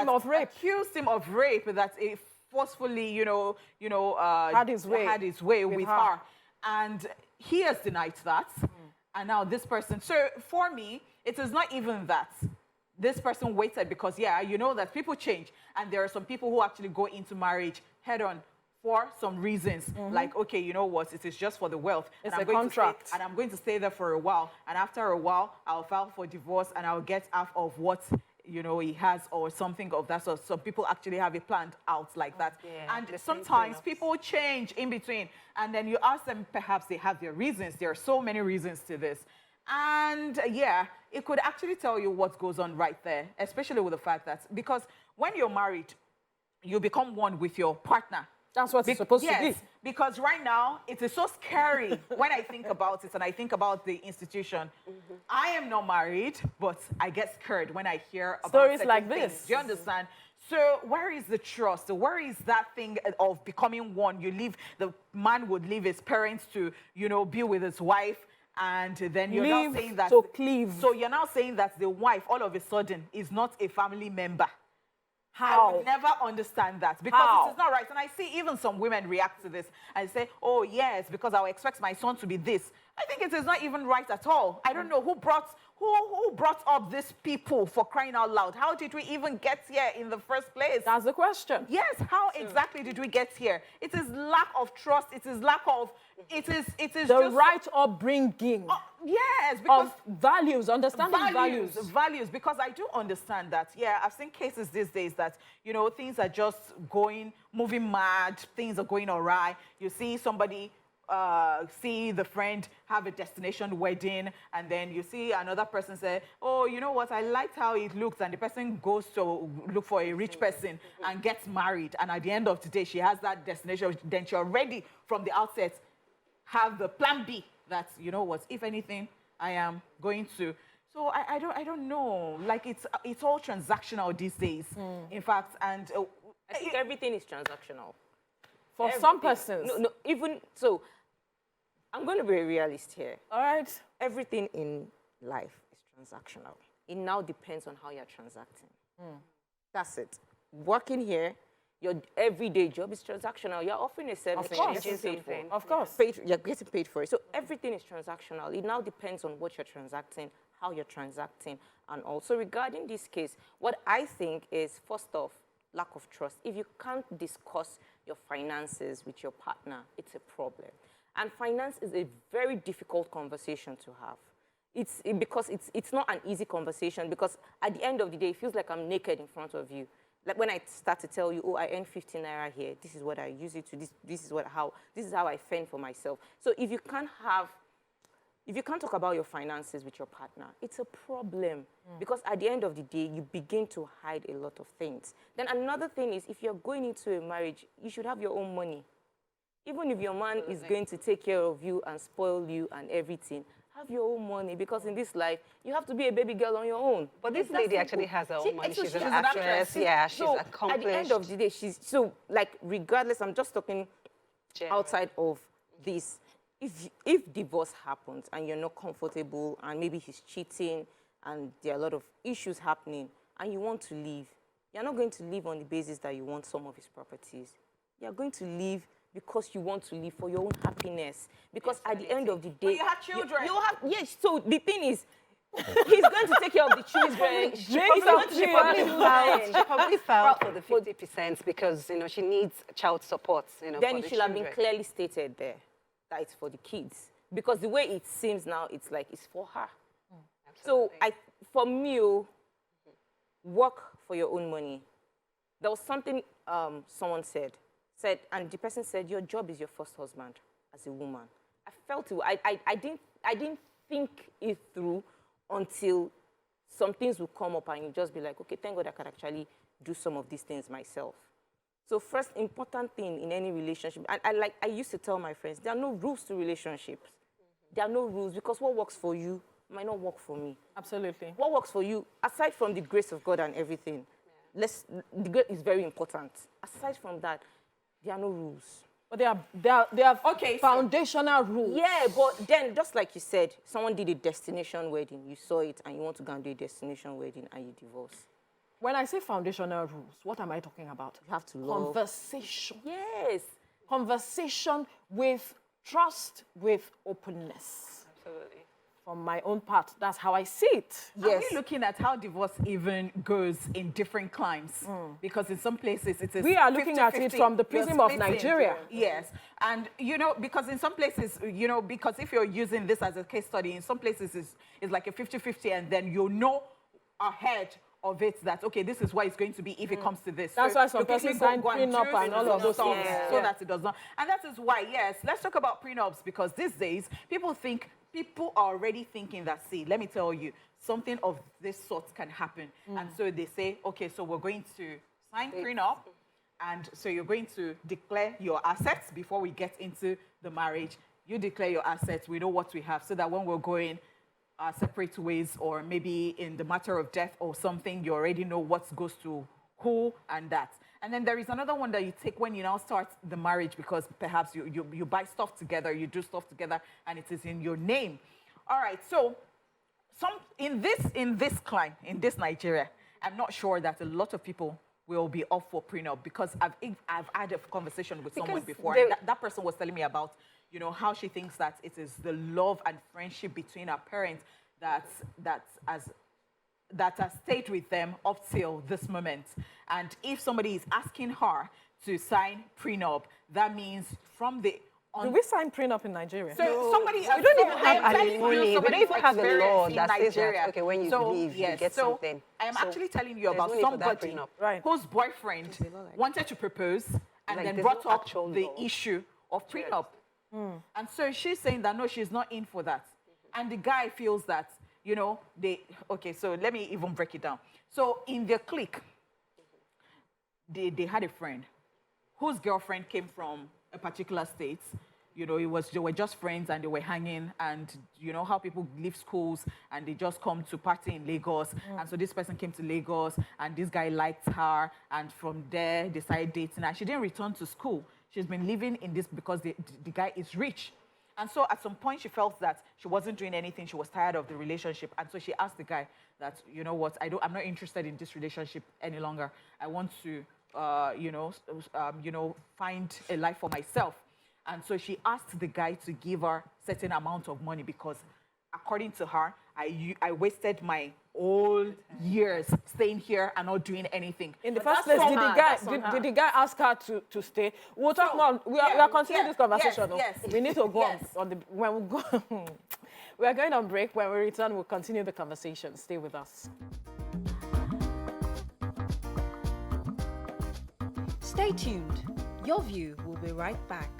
him of rape, that he forcefully, had his way with her. And he has denied that. And now this person, so for me, it is not even that. This person waited because, that people change. And there are some people who actually go into marriage head on for some reasons, like, okay, you know what, it is just for the wealth. It's a contract. And I'm going to stay there for a while. And after a while, I'll file for divorce and I'll get half of what, he has or something of that sort. Some people actually have it planned out like that. Yeah, and sometimes people change in between. And then you ask them, perhaps they have their reasons. There are so many reasons to this. And it could actually tell you what goes on right there, especially with the fact that, because when you're married, you become one with your partner. That's what it's supposed to be. Because right now, it is so scary when I think about it and I think about the institution. I am not married, but I get scared when I hear about stories like this. Things. Do you understand? So where is the trust? Where is that thing of becoming one? The man would leave his parents to, be with his wife. And then you're now saying that... So you're now saying that the wife, all of a sudden, is not a family member. How? I would never understand that because it is not right. And I see even some women react to this and say, oh, yes, because I will expect my son to be this. I think it is not even right at all. I don't know who brought up these people, for crying out loud. How did we even get here in the first place? That's the question. Yes, how exactly did we get here? It is lack of trust. It is lack of, it is the just right upbringing. Yes, because of values, understanding values, because I do understand that. Yeah, I've seen cases these days that, things are just moving mad, things are going awry. You see somebody see the friend have a destination wedding, and then you see another person say, oh, you know what, I liked how it looked, and the person goes to look for a rich person and gets married, and at the end of the day, she has that destination, then she already, from the outset, have the plan B that, you know what, if anything, I am going to. So I don't know, like it's all transactional these days, in fact, and I think everything is transactional. For some persons. No, even so, I'm going to be a realist here. All right. Everything in life is transactional. It now depends on how you're transacting. That's it. Working here, your everyday job is transactional. You're offering a service and you're getting paid for it. Of course. You're getting paid for it. So everything is transactional. It now depends on what you're transacting, how you're transacting. And also regarding this case, what I think is, first off, lack of trust. If you can't discuss your finances with your partner, it's a problem. And finance is a very difficult conversation to have. Because it's not an easy conversation, because at the end of the day, it feels like I'm naked in front of you. Like when I start to tell you, oh, I earn 15 naira here, this is what I use it to, this is how I fend for myself. So if you can't talk about your finances with your partner, it's a problem. Because at the end of the day, you begin to hide a lot of things. Then another thing is, if you're going into a marriage, you should have your own money. Even if your man is going to take care of you and spoil you and everything, have your own money, because in this life, you have to be a baby girl on your own. But this lady actually has her own money. She's an actress. Yeah, she's accomplished. At the end of the day, regardless, I'm just talking outside of this. If divorce happens and you're not comfortable and maybe he's cheating and there are a lot of issues happening and you want to leave, you're not going to leave on the basis that you want some of his properties. You're going to leave because you want to live for your own happiness. Because at the end of the day... But you have children. Yes, so the thing is, He's going to take care of the children. She probably filed for the 50% because, you know, she needs child support, you know, Then for it the should have been children. clearly stated there that it's for the kids. Because the way it seems now, it's like it's for her. So for me, work for your own money. There was something someone said, and the person said, your job is your first husband as a woman. I felt it. I didn't think it through until some things will come up and you just be like, okay, thank God I can actually do some of these things myself. So first important thing in any relationship, I used to tell my friends, there are no rules to relationships. There are no rules because what works for you might not work for me. Absolutely. What works for you, aside from the grace of God and everything, the grace is very important. Aside from that, there are no rules. But they are foundational rules. Yeah, but then, just like you said, someone did a destination wedding, you saw it, and you want to go and do a destination wedding, and you divorce. When I say foundational rules, what am I talking about? You have to love. Conversation. Yes. Conversation with trust, with openness. Absolutely. From my own part, that's how I see it. Yes. Are we looking at how divorce even goes in different climes? Because in some places it is we are looking at it from the prism of Nigeria. Yes. And, you know, because in some places, you know, because if you're using this as a case study, in some places it's like a 50-50 and then you know ahead of it that, okay, this is what it's going to be if it comes to this. That's so why some person sign prenup and all of those things. So that it does not. And that is why, yes, let's talk about prenups because these days people are already thinking that, see, let me tell you, something of this sort can happen. And so they say, okay, so we're going to sign prenup. And so you're going to declare your assets before we get into the marriage. You declare your assets, we know what we have, so that when we're going our separate ways or maybe in the matter of death or something, you already know what goes to who and that. And then there is another one that you take when you now start the marriage because perhaps you buy stuff together, you do stuff together, and it is in your name. All right, so in this Nigeria, I'm not sure that a lot of people will be up for prenup because I've had a conversation with someone before, and that person was telling me about, you know, how she thinks that it is the love and friendship between our parents that has stayed with them up till this moment. And if somebody is asking her to sign prenup, that means from the... Do we sign prenup in Nigeria? So somebody... We don't even have alimony. We don't even have a law that says that, okay, when you leave, you get something. I am actually telling you about somebody whose boyfriend wanted to propose and then brought up the issue of prenup. And so she's saying that, no, she's not in for that. And the guy feels that, you know, okay, so let me even break it down. So in their clique, they had a friend whose girlfriend came from a particular state. You know, they were just friends and they were hanging, and you know how people leave schools and they just come to party in Lagos. And so this person came to Lagos and this guy liked her, and from there they started dating, and she didn't return to school. She's been living in this because the guy is rich. And so at some point she felt that she wasn't doing anything. She was tired of the relationship. And so she asked the guy that, you know what, I'm not interested in this relationship any longer. I want to, find a life for myself. And so she asked the guy to give her a certain amount of money because according to her, I wasted my whole years staying here and not doing anything. In the first place, did the guy ask her to stay? We'll talk more. We are continuing this conversation. Yes. We need to go on when we go. We are going on break. When we return, we'll continue the conversation. Stay with us. Stay tuned. Your View will be right back.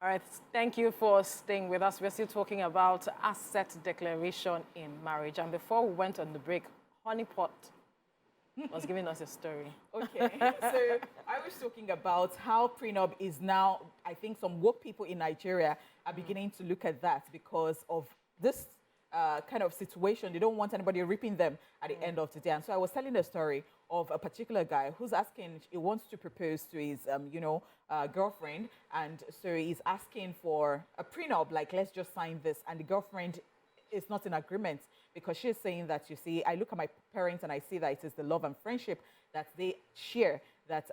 All right, thank you for staying with us. We're still talking about asset declaration in marriage. And before we went on the break, Honeypot was giving us a story. Okay, so I was talking about how prenup is now, I think some woke people in Nigeria are beginning to look at that because of this kind of situation. They don't want anybody ripping them at the end of the day. And so I was telling a story of a particular guy who's asking, he wants to propose to his, girlfriend. And so he's asking for a prenup, like, let's just sign this. And the girlfriend is not in agreement because she's saying that, you see, I look at my parents and I see that it is the love and friendship that they share, that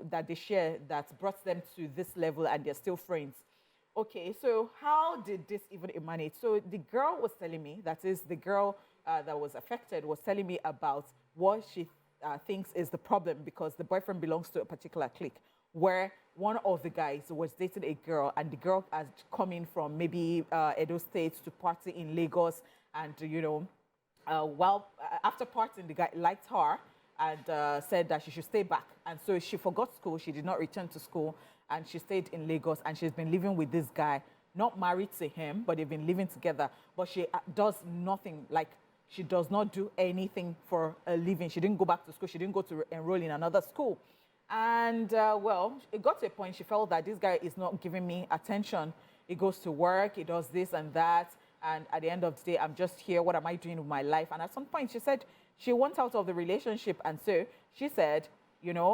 that they share that brought them to this level and they're still friends. Okay, so how did this even emanate? So the girl was telling me, that is the girl that was affected, was telling me about what she thinks is the problem, because the boyfriend belongs to a particular clique where one of the guys was dating a girl, and the girl has come in from maybe Edo State to party in Lagos, and after partying, the guy liked her and said that she should stay back, and so she forgot school. She did not return to school, and she stayed in Lagos, and she's been living with this guy, not married to him, but they've been living together. But she does nothing, like she does not do anything for a living. She didn't go back to school. She didn't go to enroll in another school. And it got to a point she felt that this guy is not giving me attention. He goes to work, he does this and that, and at the end of the day, I'm just here. What am I doing with my life? And at some point, she said she wants out of the relationship, and so she said,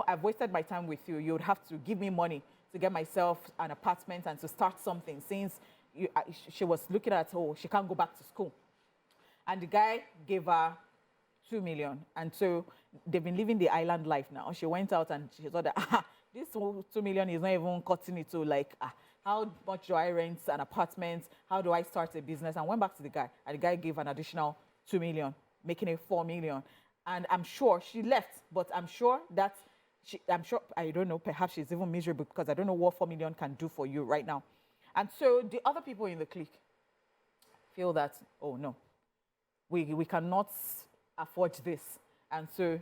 I've wasted my time with you. You would have to give me money to get myself an apartment and to start something, since she was looking at, she can't go back to school. And the guy gave her 2 million. And so they've been living the island life now. She went out and she thought that, this 2 million is not even cutting it to, like, how much do I rent an apartment? How do I start a business? And went back to the guy. And the guy gave an additional 2 million, making it 4 million. And I'm sure she left, but I'm sure, I don't know, perhaps she's even miserable, because I don't know what 4 million can do for you right now. And so the other people in the clique feel that, oh no, we cannot afford this. And so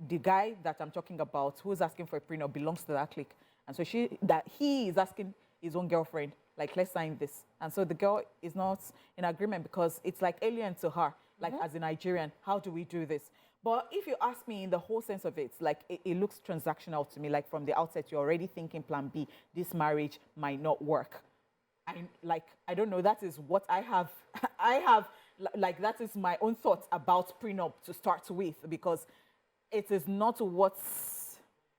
the guy that I'm talking about, who's asking for a prenup, belongs to that clique. And so he is asking his own girlfriend, like, let's sign this. And so the girl is not in agreement, because it's like alien to her, like, as a Nigerian, how do we do this? But if you ask me in the whole sense of it, like, it looks transactional to me. Like, from the outset, you're already thinking plan B, this marriage might not work. I don't know, that is what I have. That is my own thoughts about prenup to start with, because it is not what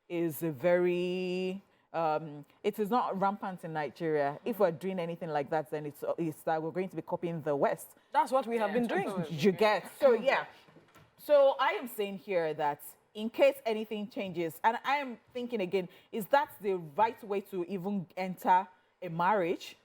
is very, it is not rampant in Nigeria. If we're doing anything like that, then it's that we're going to be copying the West. That's what we have been doing. You get. So, yeah. So I am saying here that in case anything changes, and I am thinking again, is that the right way to even enter a marriage?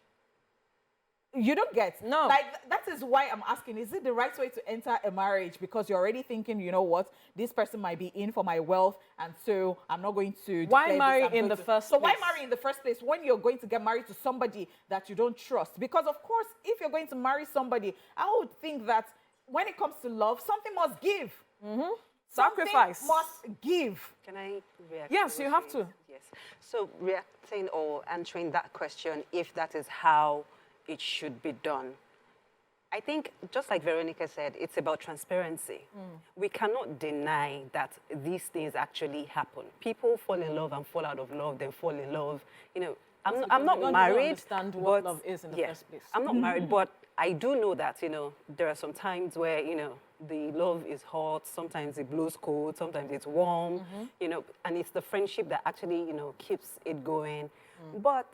You don't get. No. Like, that is why I'm asking, is it the right way to enter a marriage? Because you're already thinking, you know what, this person might be in for my wealth, and so I'm not going to... Why marry in the first place? So why marry in the first place when you're going to get married to somebody that you don't trust? Because, of course, if you're going to marry somebody, I would think that when it comes to love, something must give. Mm-hmm. Sacrifice. Something must give. Can I react? Yes, you have to. Yes. So reacting or answering that question, if that is how it should be done, I think, just like Veronica said, it's about transparency. We cannot deny that these things actually happen. People fall in love and fall out of love, then fall in love. I'm not married, understand what love is in the first place. I'm not married, but I do know that, there are some times where, the love is hot, sometimes it blows cold, sometimes it's warm, and it's the friendship that actually, keeps it going. But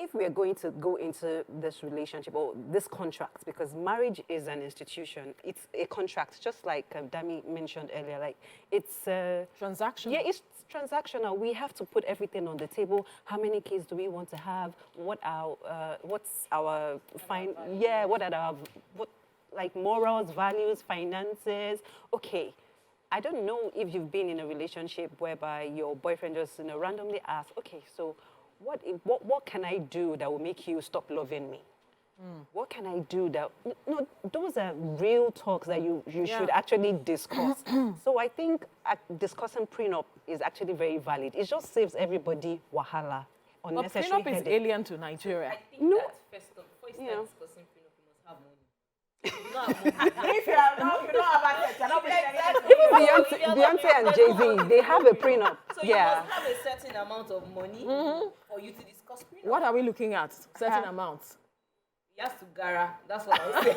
if we're going to go into this relationship or this contract, because marriage is an institution, it's a contract, just like Dami mentioned earlier, like it's transactional. Yeah, it's transactional. We have to put everything on the table. How many kids do we want to have? What's our morals, values, finances? Okay. I don't know if you've been in a relationship whereby your boyfriend just randomly asks, okay, so what can I do that will make you stop loving me? What can I do that... No, those are real talks that you should actually discuss. So I think discussing prenup is actually very valid. It just saves everybody wahala, unnecessary But prenup is alien to Nigeria. I think that first of all, before you start discussing prenup, you must have money. If you don't have access, you're not paying anything. Beyonce and Jay-Z, they have a prenup. So you must have a certain amount of money for you to discuss prenup. What are we looking at? Certain amounts. He has to gara. That's what I say.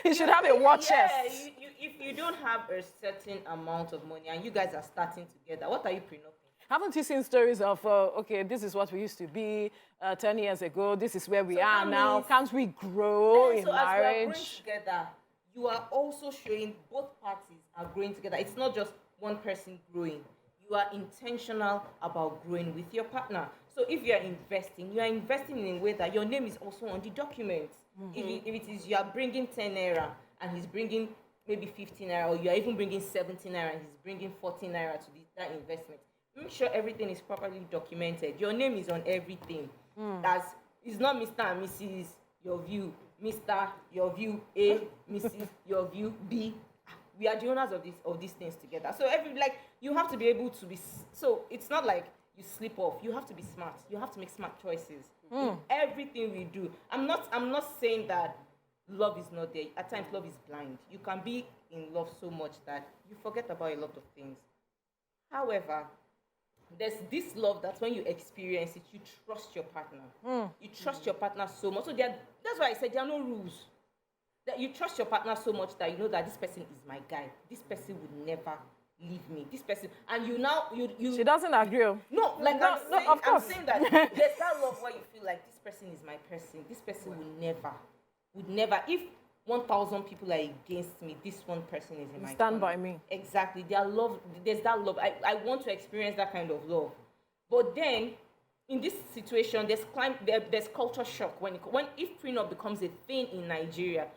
He should have a war chest. If you don't have a certain amount of money and you guys are starting together, what are you prenuping? Haven't you seen stories of, okay, this is what we used to be 10 years ago, this is where we are now, can't we grow in marriage? So as we are growing together, you are also showing both parties are growing together. It's not just one person growing. You are intentional about growing with your partner. So if you are investing in a way that your name is also on the document. If it is you are bringing 10 naira and he's bringing maybe 15 naira, or you are even bringing 17 naira and he's bringing 14 naira to that investment, make sure everything is properly documented. Your name is on everything. It's not Mr. and Mrs. Your view, Mr. Your view A, Mrs. Your view B. We are the owners of these things together. So you have to be able to be. So it's not like you slip off. You have to be smart. You have to make smart choices in everything we do. I'm not saying that love is not there. At times, love is blind. You can be in love so much that you forget about a lot of things. However, there's this love that when you experience it, you trust your partner. You trust your partner so much. So that's why I said there are no rules. That you trust your partner so much that you know that this person is my guy. This person would never leave me. This person, and you. She doesn't agree. No, like no, of course. I'm saying that there's that love where you feel like this person is my person. This person would never. If 1,000 people are against me, this one person is in my stand by me. Exactly. There's that love. I want to experience that kind of love. But then, in this situation, there's culture shock. If prenup becomes a thing in Nigeria,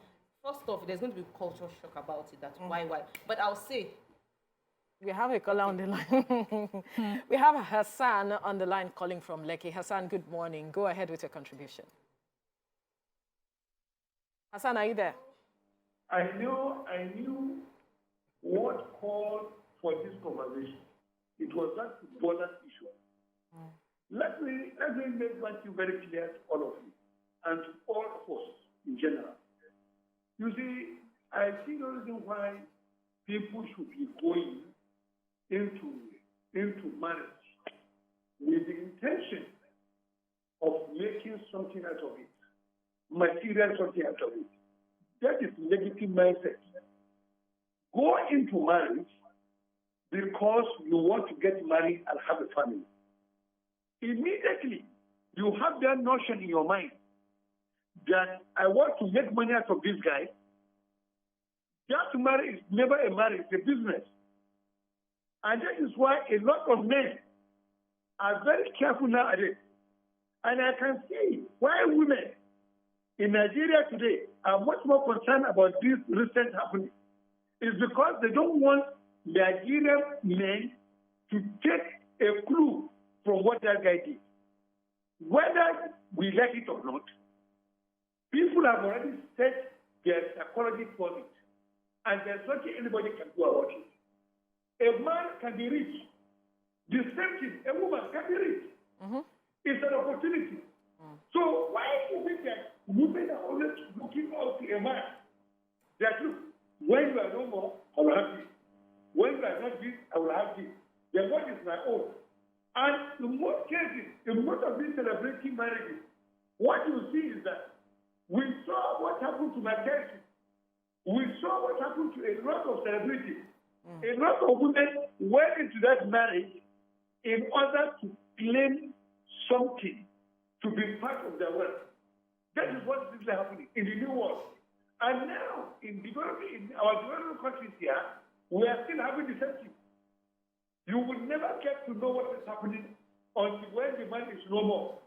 first off, there's going to be culture shock about it. That's why. But I'll say, we have a caller on the line. We have Hassan on the line calling from Lekki. Hassan, good morning. Go ahead with your contribution. Hassan, are you there? I knew what called for this conversation. It was that border issue. Let me make one thing very clear to all of you and to all of us in general. You see, I see no reason why people should be going into marriage with the intention of making something out of it. Material something out of it. That is negative mindset. Go into marriage because you want to get married and have a family. Immediately, you have that notion in your mind that I want to make money out of this guy. That marriage is never a marriage, it's a business. And that is why a lot of men are very careful nowadays. And I can see why women in Nigeria today are much more concerned about this recent happening. It's because they don't want Nigerian men to take a clue from what that guy did. Whether we like it or not, people have already set their psychology for it. And there's nothing anybody can do about it. A man can be rich. The same thing, a woman can be rich. It's an opportunity. So why do you think that women are always looking out to a man? That look, when you are no more, I will have this. When you are not this, I will have this. Then what is my own? And in most cases, in most of these celebrating marriages, what you see is that we saw what happened to my case. We saw what happened to a lot of celebrities. A lot of women went into that marriage in order to claim something, to be part of their wealth. That is what is happening in the new world. And now, in our developing countries here, we are still having the same thing. You will never get to know what is happening until when the man is no more.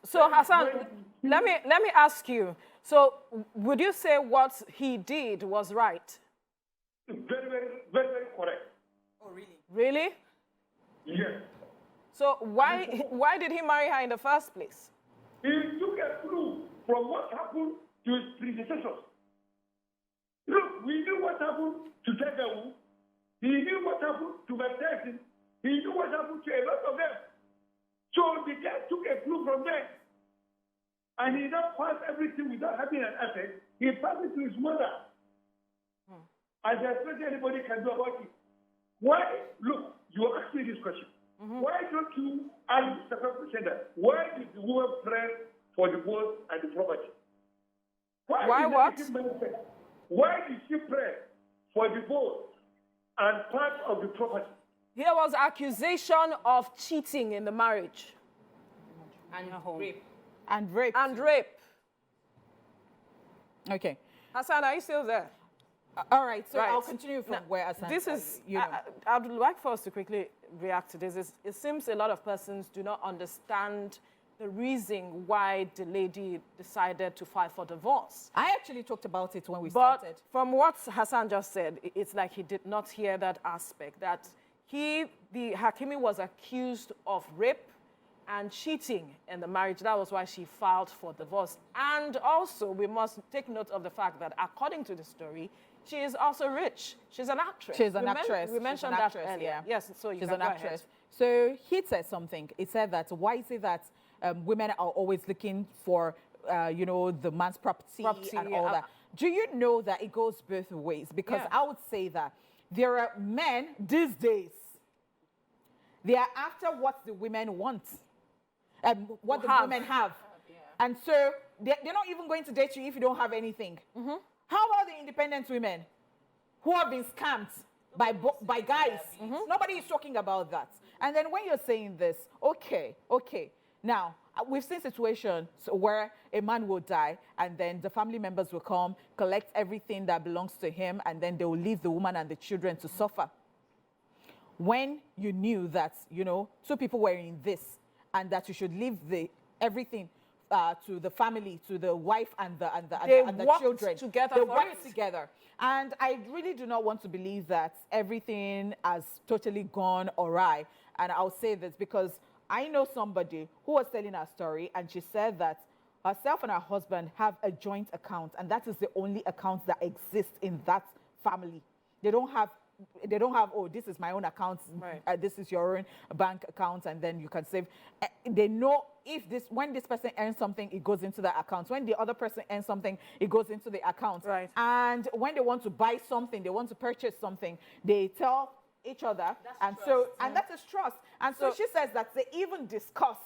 So Hassan, let me ask you. So would you say what he did was right? Very, very, very, very correct. oh really? Really? Yes. So why did he marry her in the first place? He took a clue from what happened to his predecessors. Look, we knew what happened to Tiger Woods. He knew what happened to Mike Tyson. He knew what happened to a lot of them. So the guy took a clue from them. And he now passed everything without having an asset. He passed it to his mother. And there's nothing anybody can do about it. Why? Look, you asked me this question. Why don't you ask the question that why did the woman press for divorce and the mindset. Why did she pray for divorce and part of the property? There was accusation of cheating in the marriage. And rape. And rape. And rape. Okay. Hassan, are you still there? All right, so Right. I'll continue from where Hassan This is, you know. I'd like for us to quickly react to this. It seems a lot of persons do not understand the reason why the lady decided to file for divorce. I actually talked about it when we But started. from what Hassan just said, it's like he did not hear that aspect, that the Hakimi was accused of rape and cheating in the marriage. That was why she filed for divorce. And also, we must take note of the fact that according to the story, she is also rich. She's an actress. She's an actress. We mentioned She's an that actress, earlier. yeah. Yes, so you She's can an go actress. ahead. So he said something. He said that, why is it that women are always looking for, you know, the man's property and all that? Do you know that it goes both ways? Because I would say that there are men these days, they are after what the women want and what the women have. And so they're not even going to date you if you don't have anything. How about the independent women who have been scammed by guys? Nobody is talking about that. And then when you're saying this, okay. Now, we've seen situations where a man will die and then the family members will come, collect everything that belongs to him, and then they will leave the woman and the children to suffer. When you knew that, you know, two people were in this and that you should leave everything to the family, to the wife and the children. Together they for worked it. together. And I really do not want to believe that everything has totally gone awry. And I'll say this because I know somebody who was telling her story, and she said that herself and her husband have a joint account, and that is the only account that exists in that family. They don't have, oh, this is my own account, Right. This is your own bank account, and then you can save. They know when this person earns something, it goes into the account. When the other person earns something, it goes into the account. Right. And when they want to buy something, they want to purchase something, they tell each other, and that is trust. And so she says that they even discuss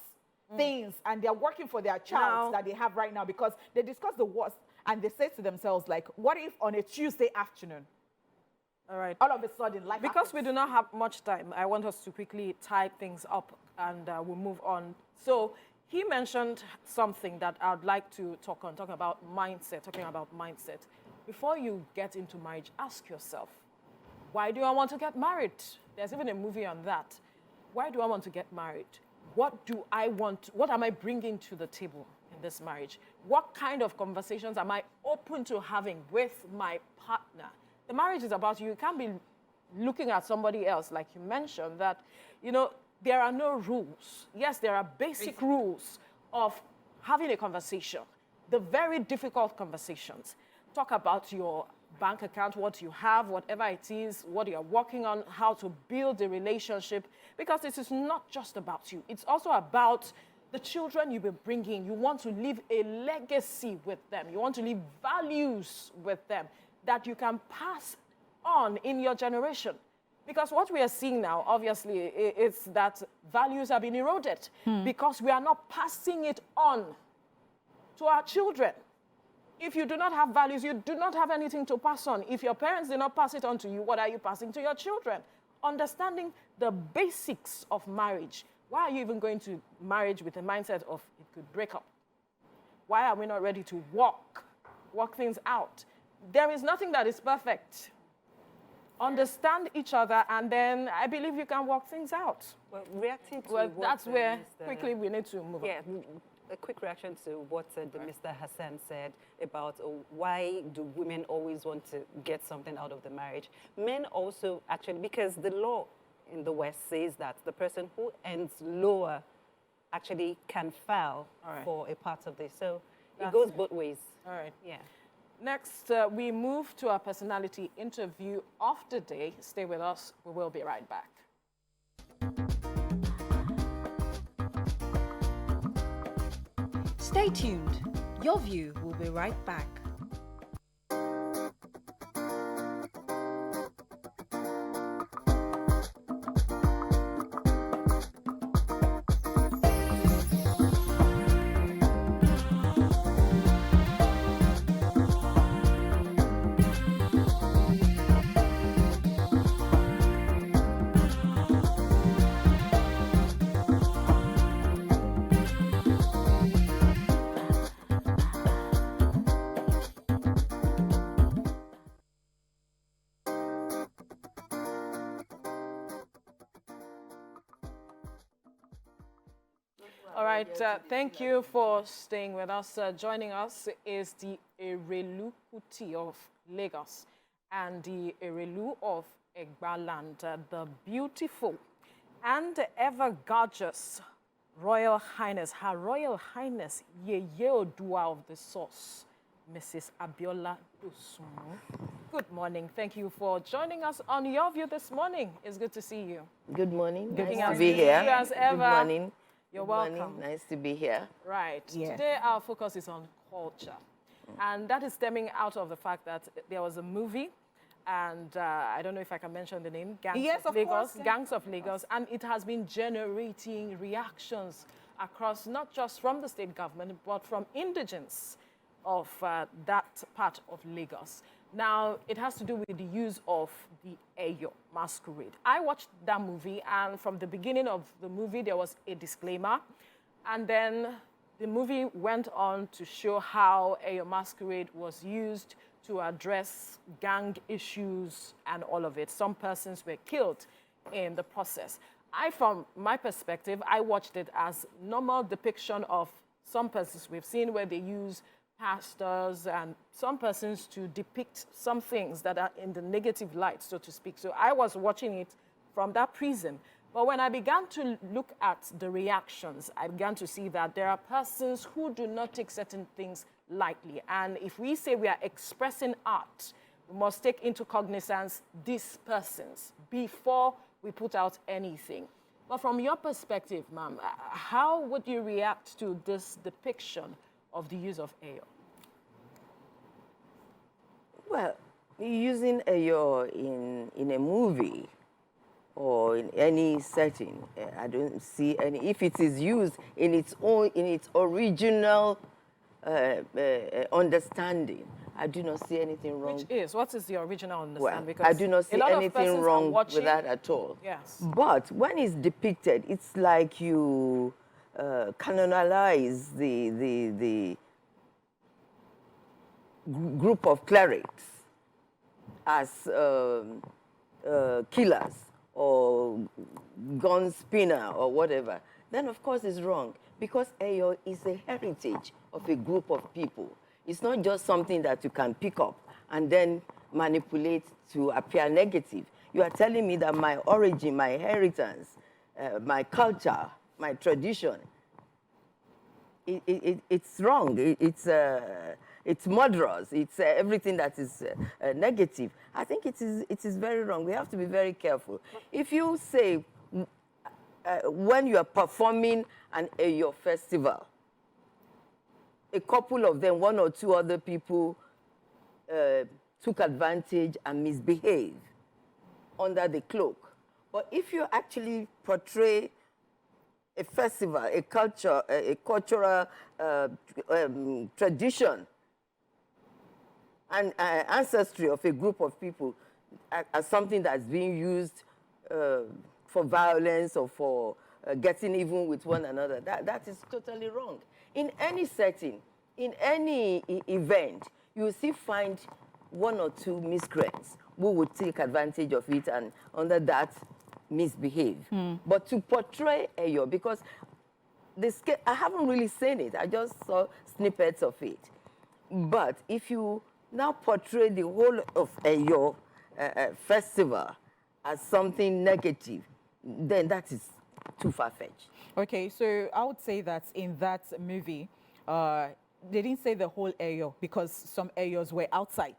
things, and they're working for their child that they have right now, because they discuss the worst, and they say to themselves, like, what if on a Tuesday afternoon, All right. all of a sudden, life Because happens? we do not have much time, I want us to quickly tie things up and we'll move on. So he mentioned something that I'd like to talk about mindset. Before you get into marriage, ask yourself, why do I want to get married? There's even a movie on that. Why do I want to get married? What do I want? What am I bringing to the table in this marriage? What kind of conversations am I open to having with my partner? The marriage is about you. You can't be looking at somebody else, like you mentioned, that, you know, there are no rules. Yes, there are basic rules of having a conversation. The very difficult conversations. Talk about your bank account, what you have, whatever it is, what you're working on, how to build a relationship, because it is not just about you. It's also about the children you'll be bringing. You want to leave a legacy with them. You want to leave values with them that you can pass on in your generation. Because what we are seeing now, obviously, is that values have been eroded because we are not passing it on to our children. If you do not have values, you do not have anything to pass on. If your parents did not pass it on to you, what are you passing to your children? Understanding the basics of marriage. Why are you even going to marriage with a mindset of it could break up? Why are we not ready to work things out? There is nothing that is perfect. Understand each other, and then I believe you can work things out. Well, reacting to Well, what that's where Mr. quickly we need to move on. Yeah, a quick reaction to what Mr. Hassan said about why do women always want to get something out of the marriage. Men also actually, because the law in the West says that the person who earns lower actually can file for a part of this. So it goes both ways. All right. Yeah. Next, we move to our personality interview of the day. Stay with us. We will be right back. Stay tuned. Your View will be right back. All right, thank you for staying with us. Joining us is the Erelu Kuti of Lagos and the Erelu of Egbaland, the beautiful and ever gorgeous Royal Highness, Her Royal Highness Yeye Odua of the Source, Mrs. Abiola Dosunmu. Good morning. Thank you for joining us on Your View this morning. It's good to see you. Good morning. Good Nice to be here. As ever. Good morning. You're Good welcome. Morning. Nice to be here. Right. Yeah. Today our focus is on culture. And that is stemming out of the fact that there was a movie, and I don't know if I can mention the name, Gangs of Lagos. Course, yeah. Gangs of Lagos. And it has been generating reactions across, not just from the state government, but from indigents of that part of Lagos. Now, it has to do with the use of the Eyo masquerade. I watched that movie, and from the beginning of the movie, there was a disclaimer. And then the movie went on to show how Eyo masquerade was used to address gang issues and all of it. Some persons were killed in the process. From my perspective, I watched it as normal depiction of some persons we've seen where they use pastors and some persons to depict some things that are in the negative light, so to speak. So I was watching it from that prism. But when I began to look at the reactions, I began to see that there are persons who do not take certain things lightly. And if we say we are expressing art, we must take into cognizance these persons before we put out anything. But from your perspective, ma'am, how would you react to this depiction of the use of Eyo? Well, using Eyo in a movie or in any setting, I don't see any. If it is used in its original understanding, I do not see anything wrong. What is the original understanding? Well, because I do not see anything wrong with that at all. Yes. But when it's depicted, it's like you canonize the group of clerics as killers or gun spinner or whatever, then of course it's wrong, because Eyo is a heritage of a group of people. It's not just something that you can pick up and then manipulate to appear negative. You are telling me that my origin, my inheritance, my culture, my tradition, it's wrong. It's murderous. It's everything that is negative. I think it is very wrong. We have to be very careful. If you say, when you are performing an Eyo festival, a couple of them, one or two other people, took advantage and misbehaved under the cloak. But if you actually portray a festival, a culture, a cultural tradition, and ancestry of a group of people as something that's being used for violence or for getting even with one another, that is totally wrong. In any setting, in any event, you will still find one or two miscreants who would take advantage of it and under that misbehave. But to portray Eyo, because I haven't really seen it, I just saw snippets of it. But if you now portray the whole of Eyo festival as something negative, then that is too far-fetched. Okay, so I would say that in that movie, they didn't say the whole Eyo because some Eyos were outside.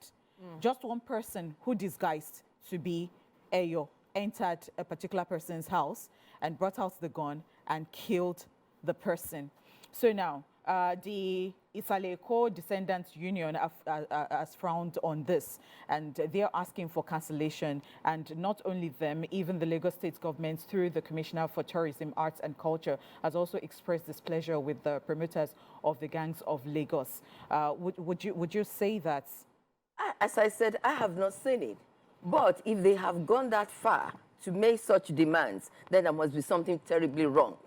Just one person who disguised to be Eyo entered a particular person's house and brought out the gun and killed the person. So now, the Isaleko Descendants Union has frowned on this, and they're asking for cancellation. And not only them, even the Lagos State government, through the Commissioner for Tourism, Arts and Culture, has also expressed displeasure with the promoters of the Gangs of Lagos. Would you say that? As I said, I have not seen it. But if they have gone that far to make such demands, then there must be something terribly wrong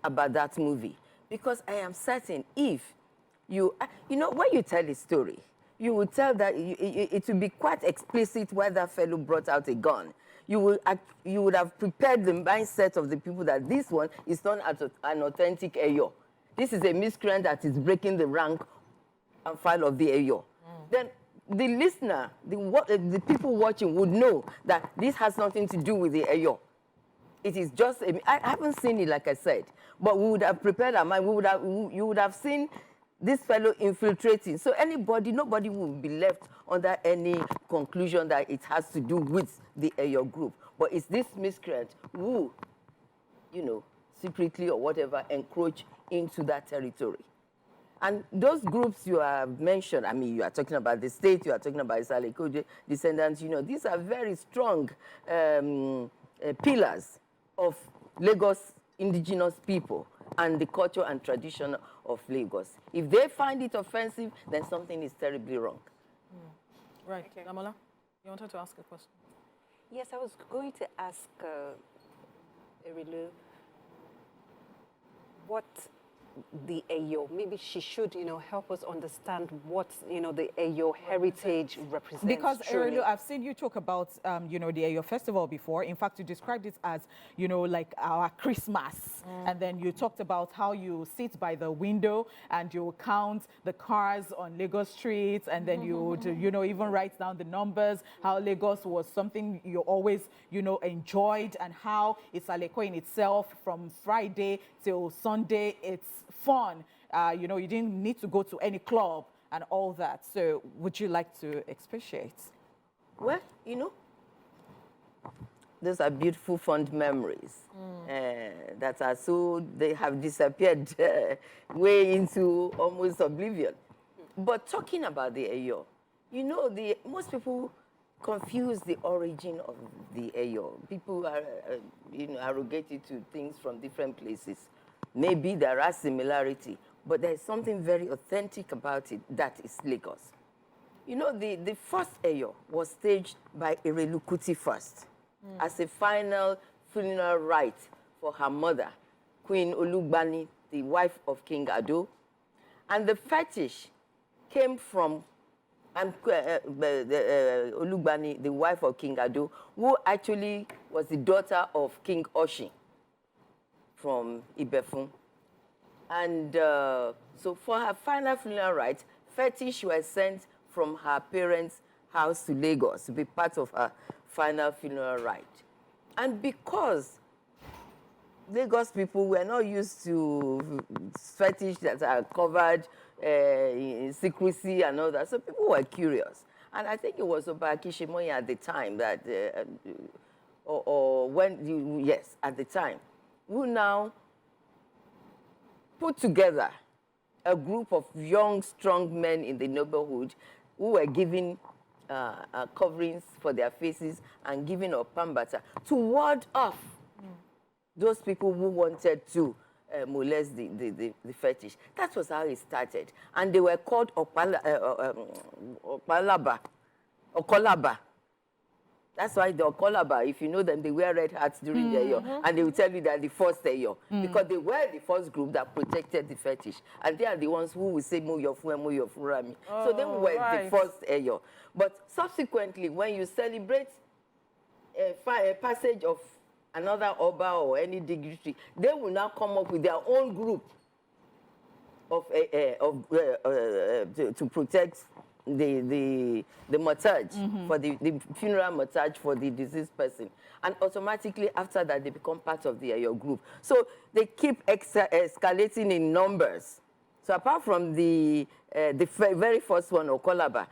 about that movie. Because I am certain if you know, when you tell a story, you will tell that it will be quite explicit why that fellow brought out a gun. you would have prepared the mindset of the people that this one is not an authentic Eyo. This is a miscreant that is breaking the rank and file of the Eyo. Then the listener, the people watching would know that this has nothing to do with the Eyo. It is just, I haven't seen it, like I said, but we would have prepared our mind. You would have seen this fellow infiltrating. So nobody will be left under any conclusion that it has to do with the Eyo group. But it's this miscreant who, secretly or whatever, encroach into that territory. And those groups you have mentioned, I mean, you are talking about the state, you are talking about Isale descendants, these are very strong pillars of Lagos indigenous people and the culture and tradition of Lagos. If they find it offensive, then something is terribly wrong. Right. Okay. Damola, you wanted to ask a question? Yes, I was going to ask Erilu what the Eyo, maybe she should, help us understand what, the Eyo heritage represents. Because, truly. Erilu, I've seen you talk about, the Eyo festival before. In fact, you described it as, like our Christmas. And then you talked about how you sit by the window and you count the cars on Lagos streets. And then you would, even write down the numbers, how Lagos was something you always, enjoyed, and how it's Aleko in itself from Friday till Sunday. It's fun. You didn't need to go to any club and all that. So would you like to expatiate? Well, those are beautiful, fond memories that are they have disappeared way into almost oblivion. But talking about the Eyo, most people confuse the origin of the Eyo. People are, arrogated to things from different places. Maybe there are similarity, but there's something very authentic about it that is Lagos. The first Eyo was staged by Erelu Kuti first as a final funeral rite for her mother, Queen Olugbani, the wife of King Ado. And the fetish came from Olugbani, the wife of King Ado, who actually was the daughter of King Oshin from Ibefun. And so for her final funeral rite, fetish was sent from her parents' house to Lagos to be part of her final funeral rite. And because Lagos people were not used to fetish that are covered in secrecy and all that, so people were curious. And I think it was Oba Akishimoye at the time that, at the time, who now put together a group of young, strong men in the neighborhood who were giving coverings for their faces and giving a pambata to ward off those people who wanted to molest the fetish. That was how it started. And they were called Okolaba. That's why the Okolaba, if you know them, they wear red hats during the Eyo, and they will tell you that the first Eyo, because they were the first group that protected the fetish. And they are the ones who will say, Mo Yofu Rami. So they were the first Eyo. But subsequently, when you celebrate a passage of another Oba or any dignitary, they will now come up with their own group to protect the mortage, for the funeral mortage for the deceased person. And automatically after that, they become part of the Eyo group. So they keep escalating in numbers. So apart from the very first one, Okolaba,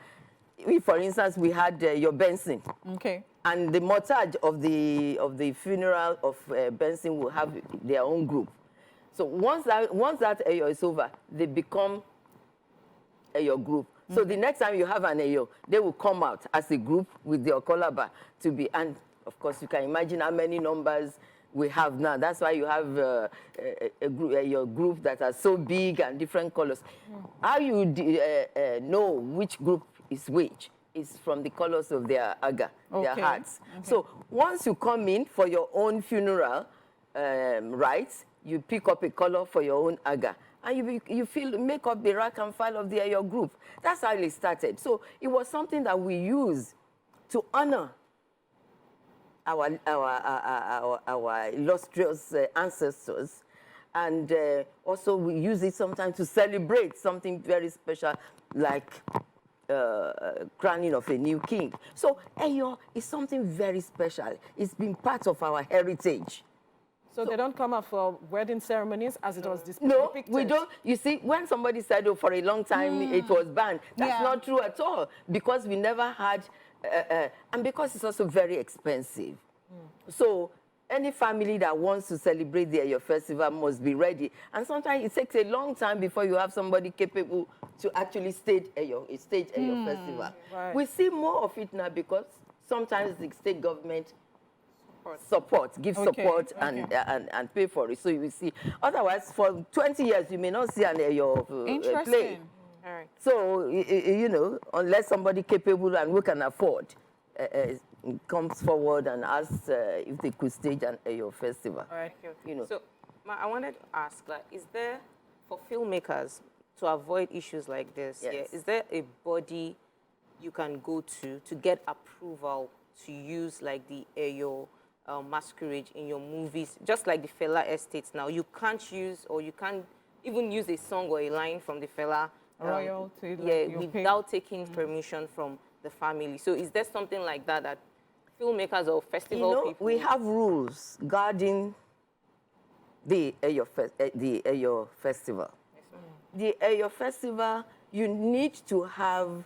for instance, we had your Benson. Okay. And the mortage of the funeral of Benson will have their own group. So once that Eyo is over, they become Eyo group. So the next time you have an Eyo, they will come out as a group with the Okolaba to be, and of course you can imagine how many numbers we have now. That's why you have your group that are so big and different colors. How you know which group is which is from the colors of their aga, their hats. Okay. So once you come in for your own funeral rites, you pick up a color for your own aga. And you make up the rank and file of your group. That's how it started. So it was something that we used to honor our illustrious ancestors. And also we use it sometimes to celebrate something very special, like crowning of a new king. So Eyo is something very special. It's been part of our heritage. So they don't come out for wedding ceremonies as it was depicted? No, we don't. You see, when somebody said, oh, for a long time it was banned, that's not true at all, because we never had, and because it's also very expensive. So any family that wants to celebrate the Eyo festival must be ready. And sometimes it takes a long time before you have somebody capable to actually stage Eyo festival. Right. We see more of it now because sometimes the state government give support and pay for it. So you will see. Otherwise, for 20 years, you may not see an Eyo play. All right. So, you know, unless somebody capable and we can afford comes forward and asks if they could stage an Eyo festival. All right. You know. So, I wanted to ask, like, is there, for filmmakers, to avoid issues like this, Yes. is there a body you can go to get approval to use, like, the Eyo masquerade in your movies? Just like the Fela estates now, you can't use, or you can't even use a song or a line from the Fela royalty, without taking permission from the family. So is there something like that that filmmakers or festival people? We have rules guarding the Eyo festival. The Eyo festival, you need to have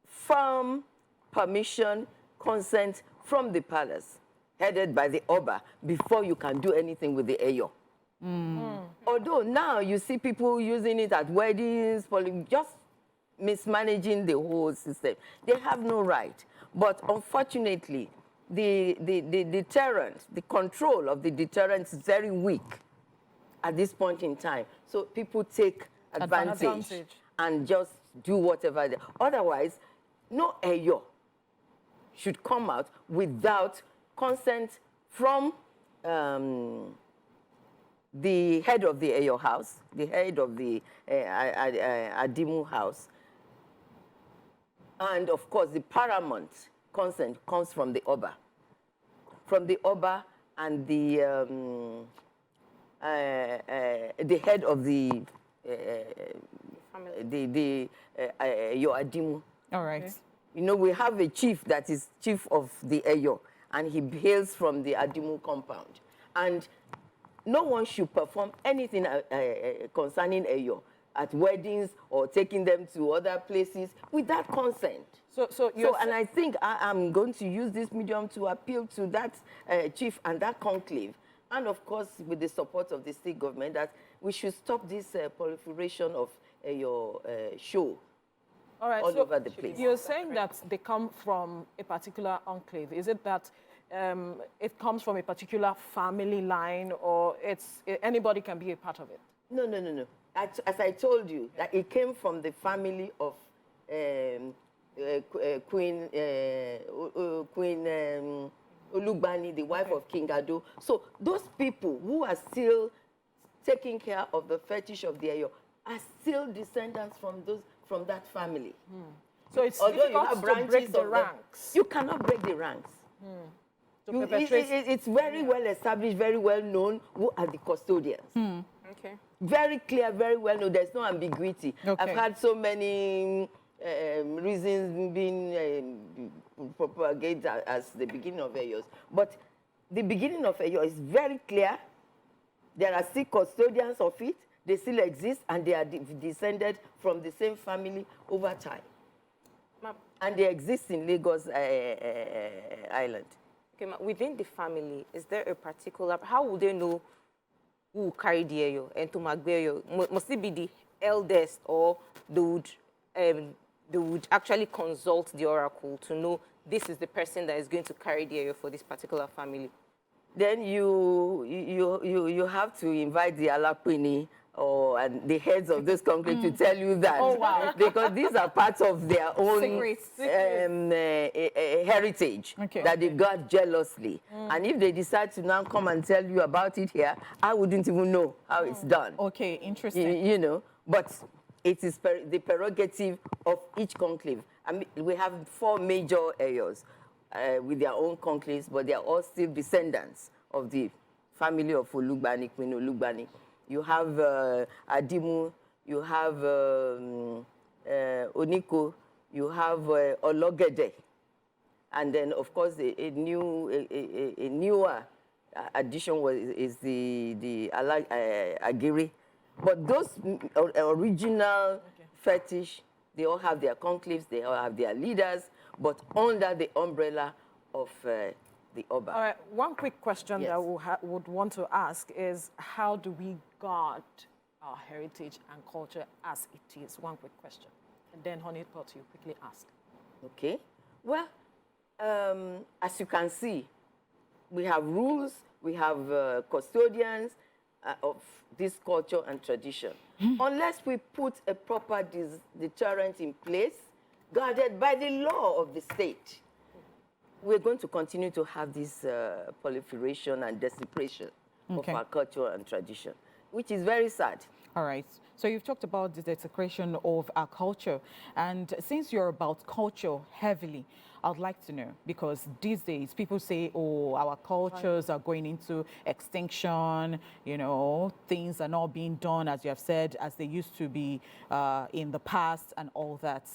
firm permission, consent from the palace, headed by the Oba, before you can do anything with the Eyo. Although now you see people using it at weddings, just mismanaging the whole system. They have no right. But unfortunately, the deterrent, the control of the deterrent is very weak at this point in time. So people take advantage and just do whatever. Otherwise, no Eyo should come out without consent from the head of the Eyo house, the head of the Adimu house. And of course, the paramount consent comes from the Oba. From the Oba and the head of the Eyo Adimu. All right. You know, we have a chief that is chief of the Eyo, and he hails from the Adimu compound. And no one should perform anything concerning Eyo at weddings or taking them to other places without consent. And I think I'm going to use this medium to appeal to that chief and that conclave, and of course with the support of the state government, that we should stop this proliferation of Eyo show. All right, all over the place. You're saying that they come from a particular enclave. Is it that it comes from a particular family line, or anybody can be a part of it? No. As I told you, that it came from the family of Queen Olugbani, the wife of King Ado. So those people who are still taking care of the fetish of the Eyo are still descendants from that family. So it's difficult to break the ranks. You cannot break the ranks. It's very well established, very well known who are the custodians. Okay. Very clear, very well known. There's no ambiguity. Okay. I've had so many reasons being propagated as the beginning of Eyos. But the beginning of Eyo is very clear. There are still custodians of it. They still exist, and they are descended from the same family over time. And they exist in Lagos Island. Okay, within the family, is there a particular, how would they know who carried the Eyo and to Magbeyo? Must it be the eldest, or they would actually consult the oracle to know this is the person that is going to carry the Eyo for this particular family? Then you have to invite the Alapini and the heads of this conclave to tell you that. Oh, wow. Because these are parts of their own heritage that they guard jealously. And if they decide to now come and tell you about it here, I wouldn't even know how it's done. Okay, interesting. You know, but it is the prerogative of each conclave. I mean, we have 4 major areas. with their own conclaves, but they are all still descendants of the family of Olugbani, Queen Olugbani. You have Adimu, you have Oniko, you have Ologede, and then of course a newer addition is the Agiri. But those original fetish, they all have their conclaves, they all have their leaders, but under the umbrella of the Oba. All right, one quick question Yes. that we would want to ask is, how do we guard our heritage and culture as it is? One quick question. And then, Honey Pot, you quickly ask. Okay. Well, as you can see, we have rules, we have custodians of this culture and tradition. Unless we put a proper deterrent in place, guarded by the law of the state, we're going to continue to have this proliferation and desecration of our culture and tradition, which is very sad. All right. So you've talked about the desecration of our culture. And since you're about culture heavily, I'd like to know, because these days people say, oh, our cultures are going into extinction, you know, things are not being done, as you have said, as they used to be in the past and all that.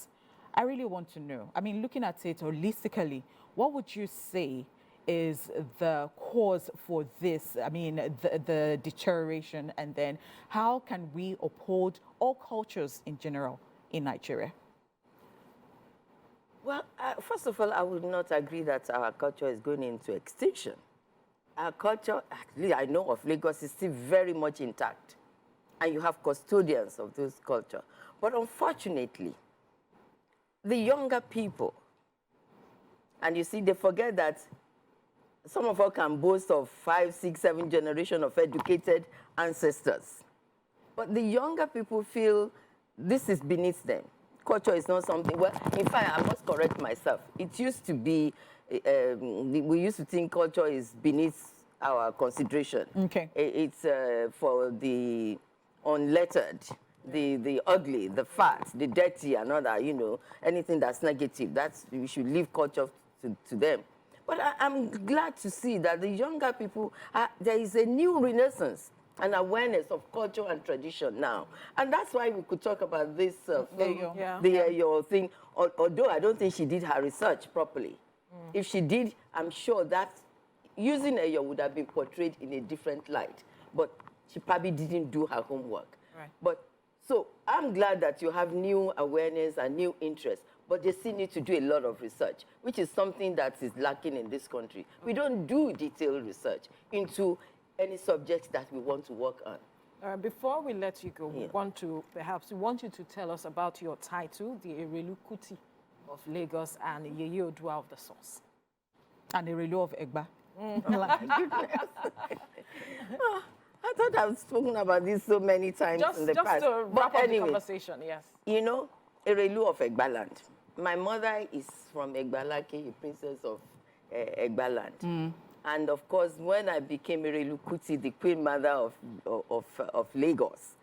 I really want to know, I mean, looking at it holistically, what would you say is the cause for this? I mean, the deterioration, and then how can we uphold all cultures in general in Nigeria? Well, first of all, I would not agree that our culture is going into extinction. Our culture, actually, I know of Lagos, is still very much intact. And you have custodians of those culture. But unfortunately, the younger people, and you see, they forget that some of us can boast of 5, 6, 7 generations of educated ancestors. But the younger people feel this is beneath them. Culture is not something, well, in fact, I must correct myself. It used to be, we used to think culture is beneath our consideration. Okay. It's for the unlettered, the ugly, the fat, the dirty, and all that, you know, anything that's negative, we should leave culture to them. But I'm glad to see that the younger people, there is a new renaissance and awareness of culture and tradition now. And that's why we could talk about this your thing, although I don't think she did her research properly. If she did, I'm sure that using Eyo would have been portrayed in a different light. But she probably didn't do her homework. Right. But so I'm glad that you have new awareness and new interest, but they still need to do a lot of research, which is something that is lacking in this country. We don't do detailed research into any subjects that we want to work on. Before we let you go, we want you to tell us about your title, the Erelu Kuti of Lagos and Yeye Odua of the Source. And the Relu of Egba. I thought I've spoken about this so many times in the past. Just to wrap up the conversation, yes. You know, Erelu of Egbaland. My mother is from Egbalake, a princess of Egbaland. And of course, when I became Erelu Kuti, the queen mother of Lagos,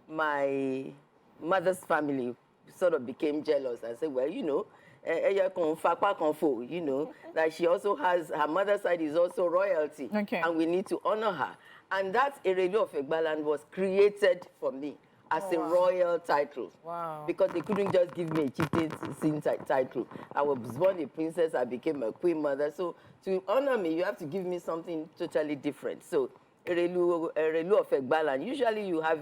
my mother's family sort of became jealous and said, well, you know, you know, that she also has, her mother's side is also royalty. Okay. And we need to honor her. And that Erelu of Egbaland was created for me as a royal title. Wow. Because they couldn't just give me a chieftain title. I was born a princess, I became a queen mother. So to honor me, you have to give me something totally different. So Erelu of Egbaland, usually you have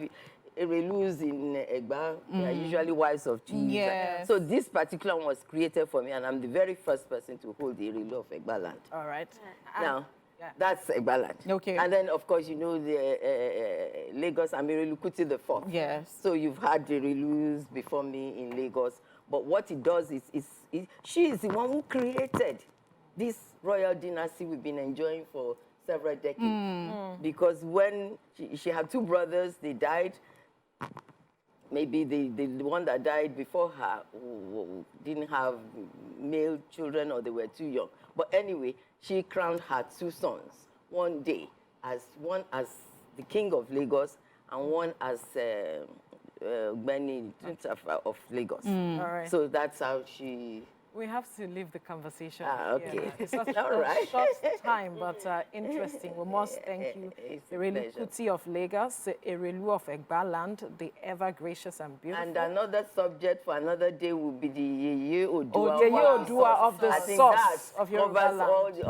Erelus in Egba, they are usually wives of chiefs. Yes. So this particular one was created for me, and I'm the very first person to hold the Erelu of Egbaland. All right. Now, that's Egbaland. Okay. And then, of course, you know, the Lagos, I'm Erelu Kuti the fourth. Yes. So you've had the Erelus before me in Lagos. But what it does is she is the one who created this royal dynasty we've been enjoying for several decades. Because when she had 2 brothers, they died. Maybe the one that died before her didn't have male children, or they were too young. But anyway, she crowned her 2 sons one day, one as the king of Lagos and one as Gbeni of Lagos. All right. So that's how she... We have to leave the conversation. Okay. It's such All a right. short time, but interesting. We must thank you, Erelu Kuti of Lagos, Erelu of Egbaland, the ever gracious and beautiful. And another subject for another day will be the Yeye Odua. Oh, Yeye Odua of the source of Yoruba land.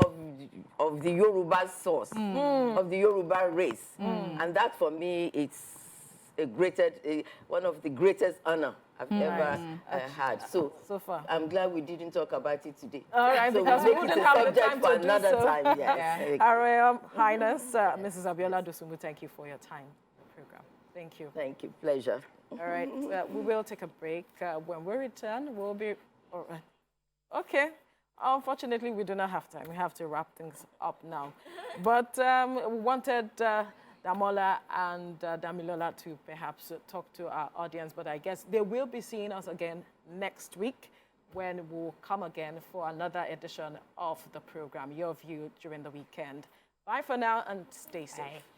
Of the Yoruba source, of the Yoruba race. And that for me, it's one of the greatest honor I've ever had. So far. I'm glad we didn't talk about it today. All right, so because we'll we make it wouldn't a have the subject time for to do another so. time. Yes. Our Royal Highness, Mrs. Abiola Dosunmu, thank you for your time in the program. Thank you. Thank you. Pleasure. All right, we will take a break. When we return, we'll be... All right. Okay. Unfortunately, we do not have time. We have to wrap things up now. But we wanted Damola and Damilola to perhaps talk to our audience, but I guess they will be seeing us again next week when we'll come again for another edition of the program, Your View During the Weekend. Bye for now and stay safe. Bye.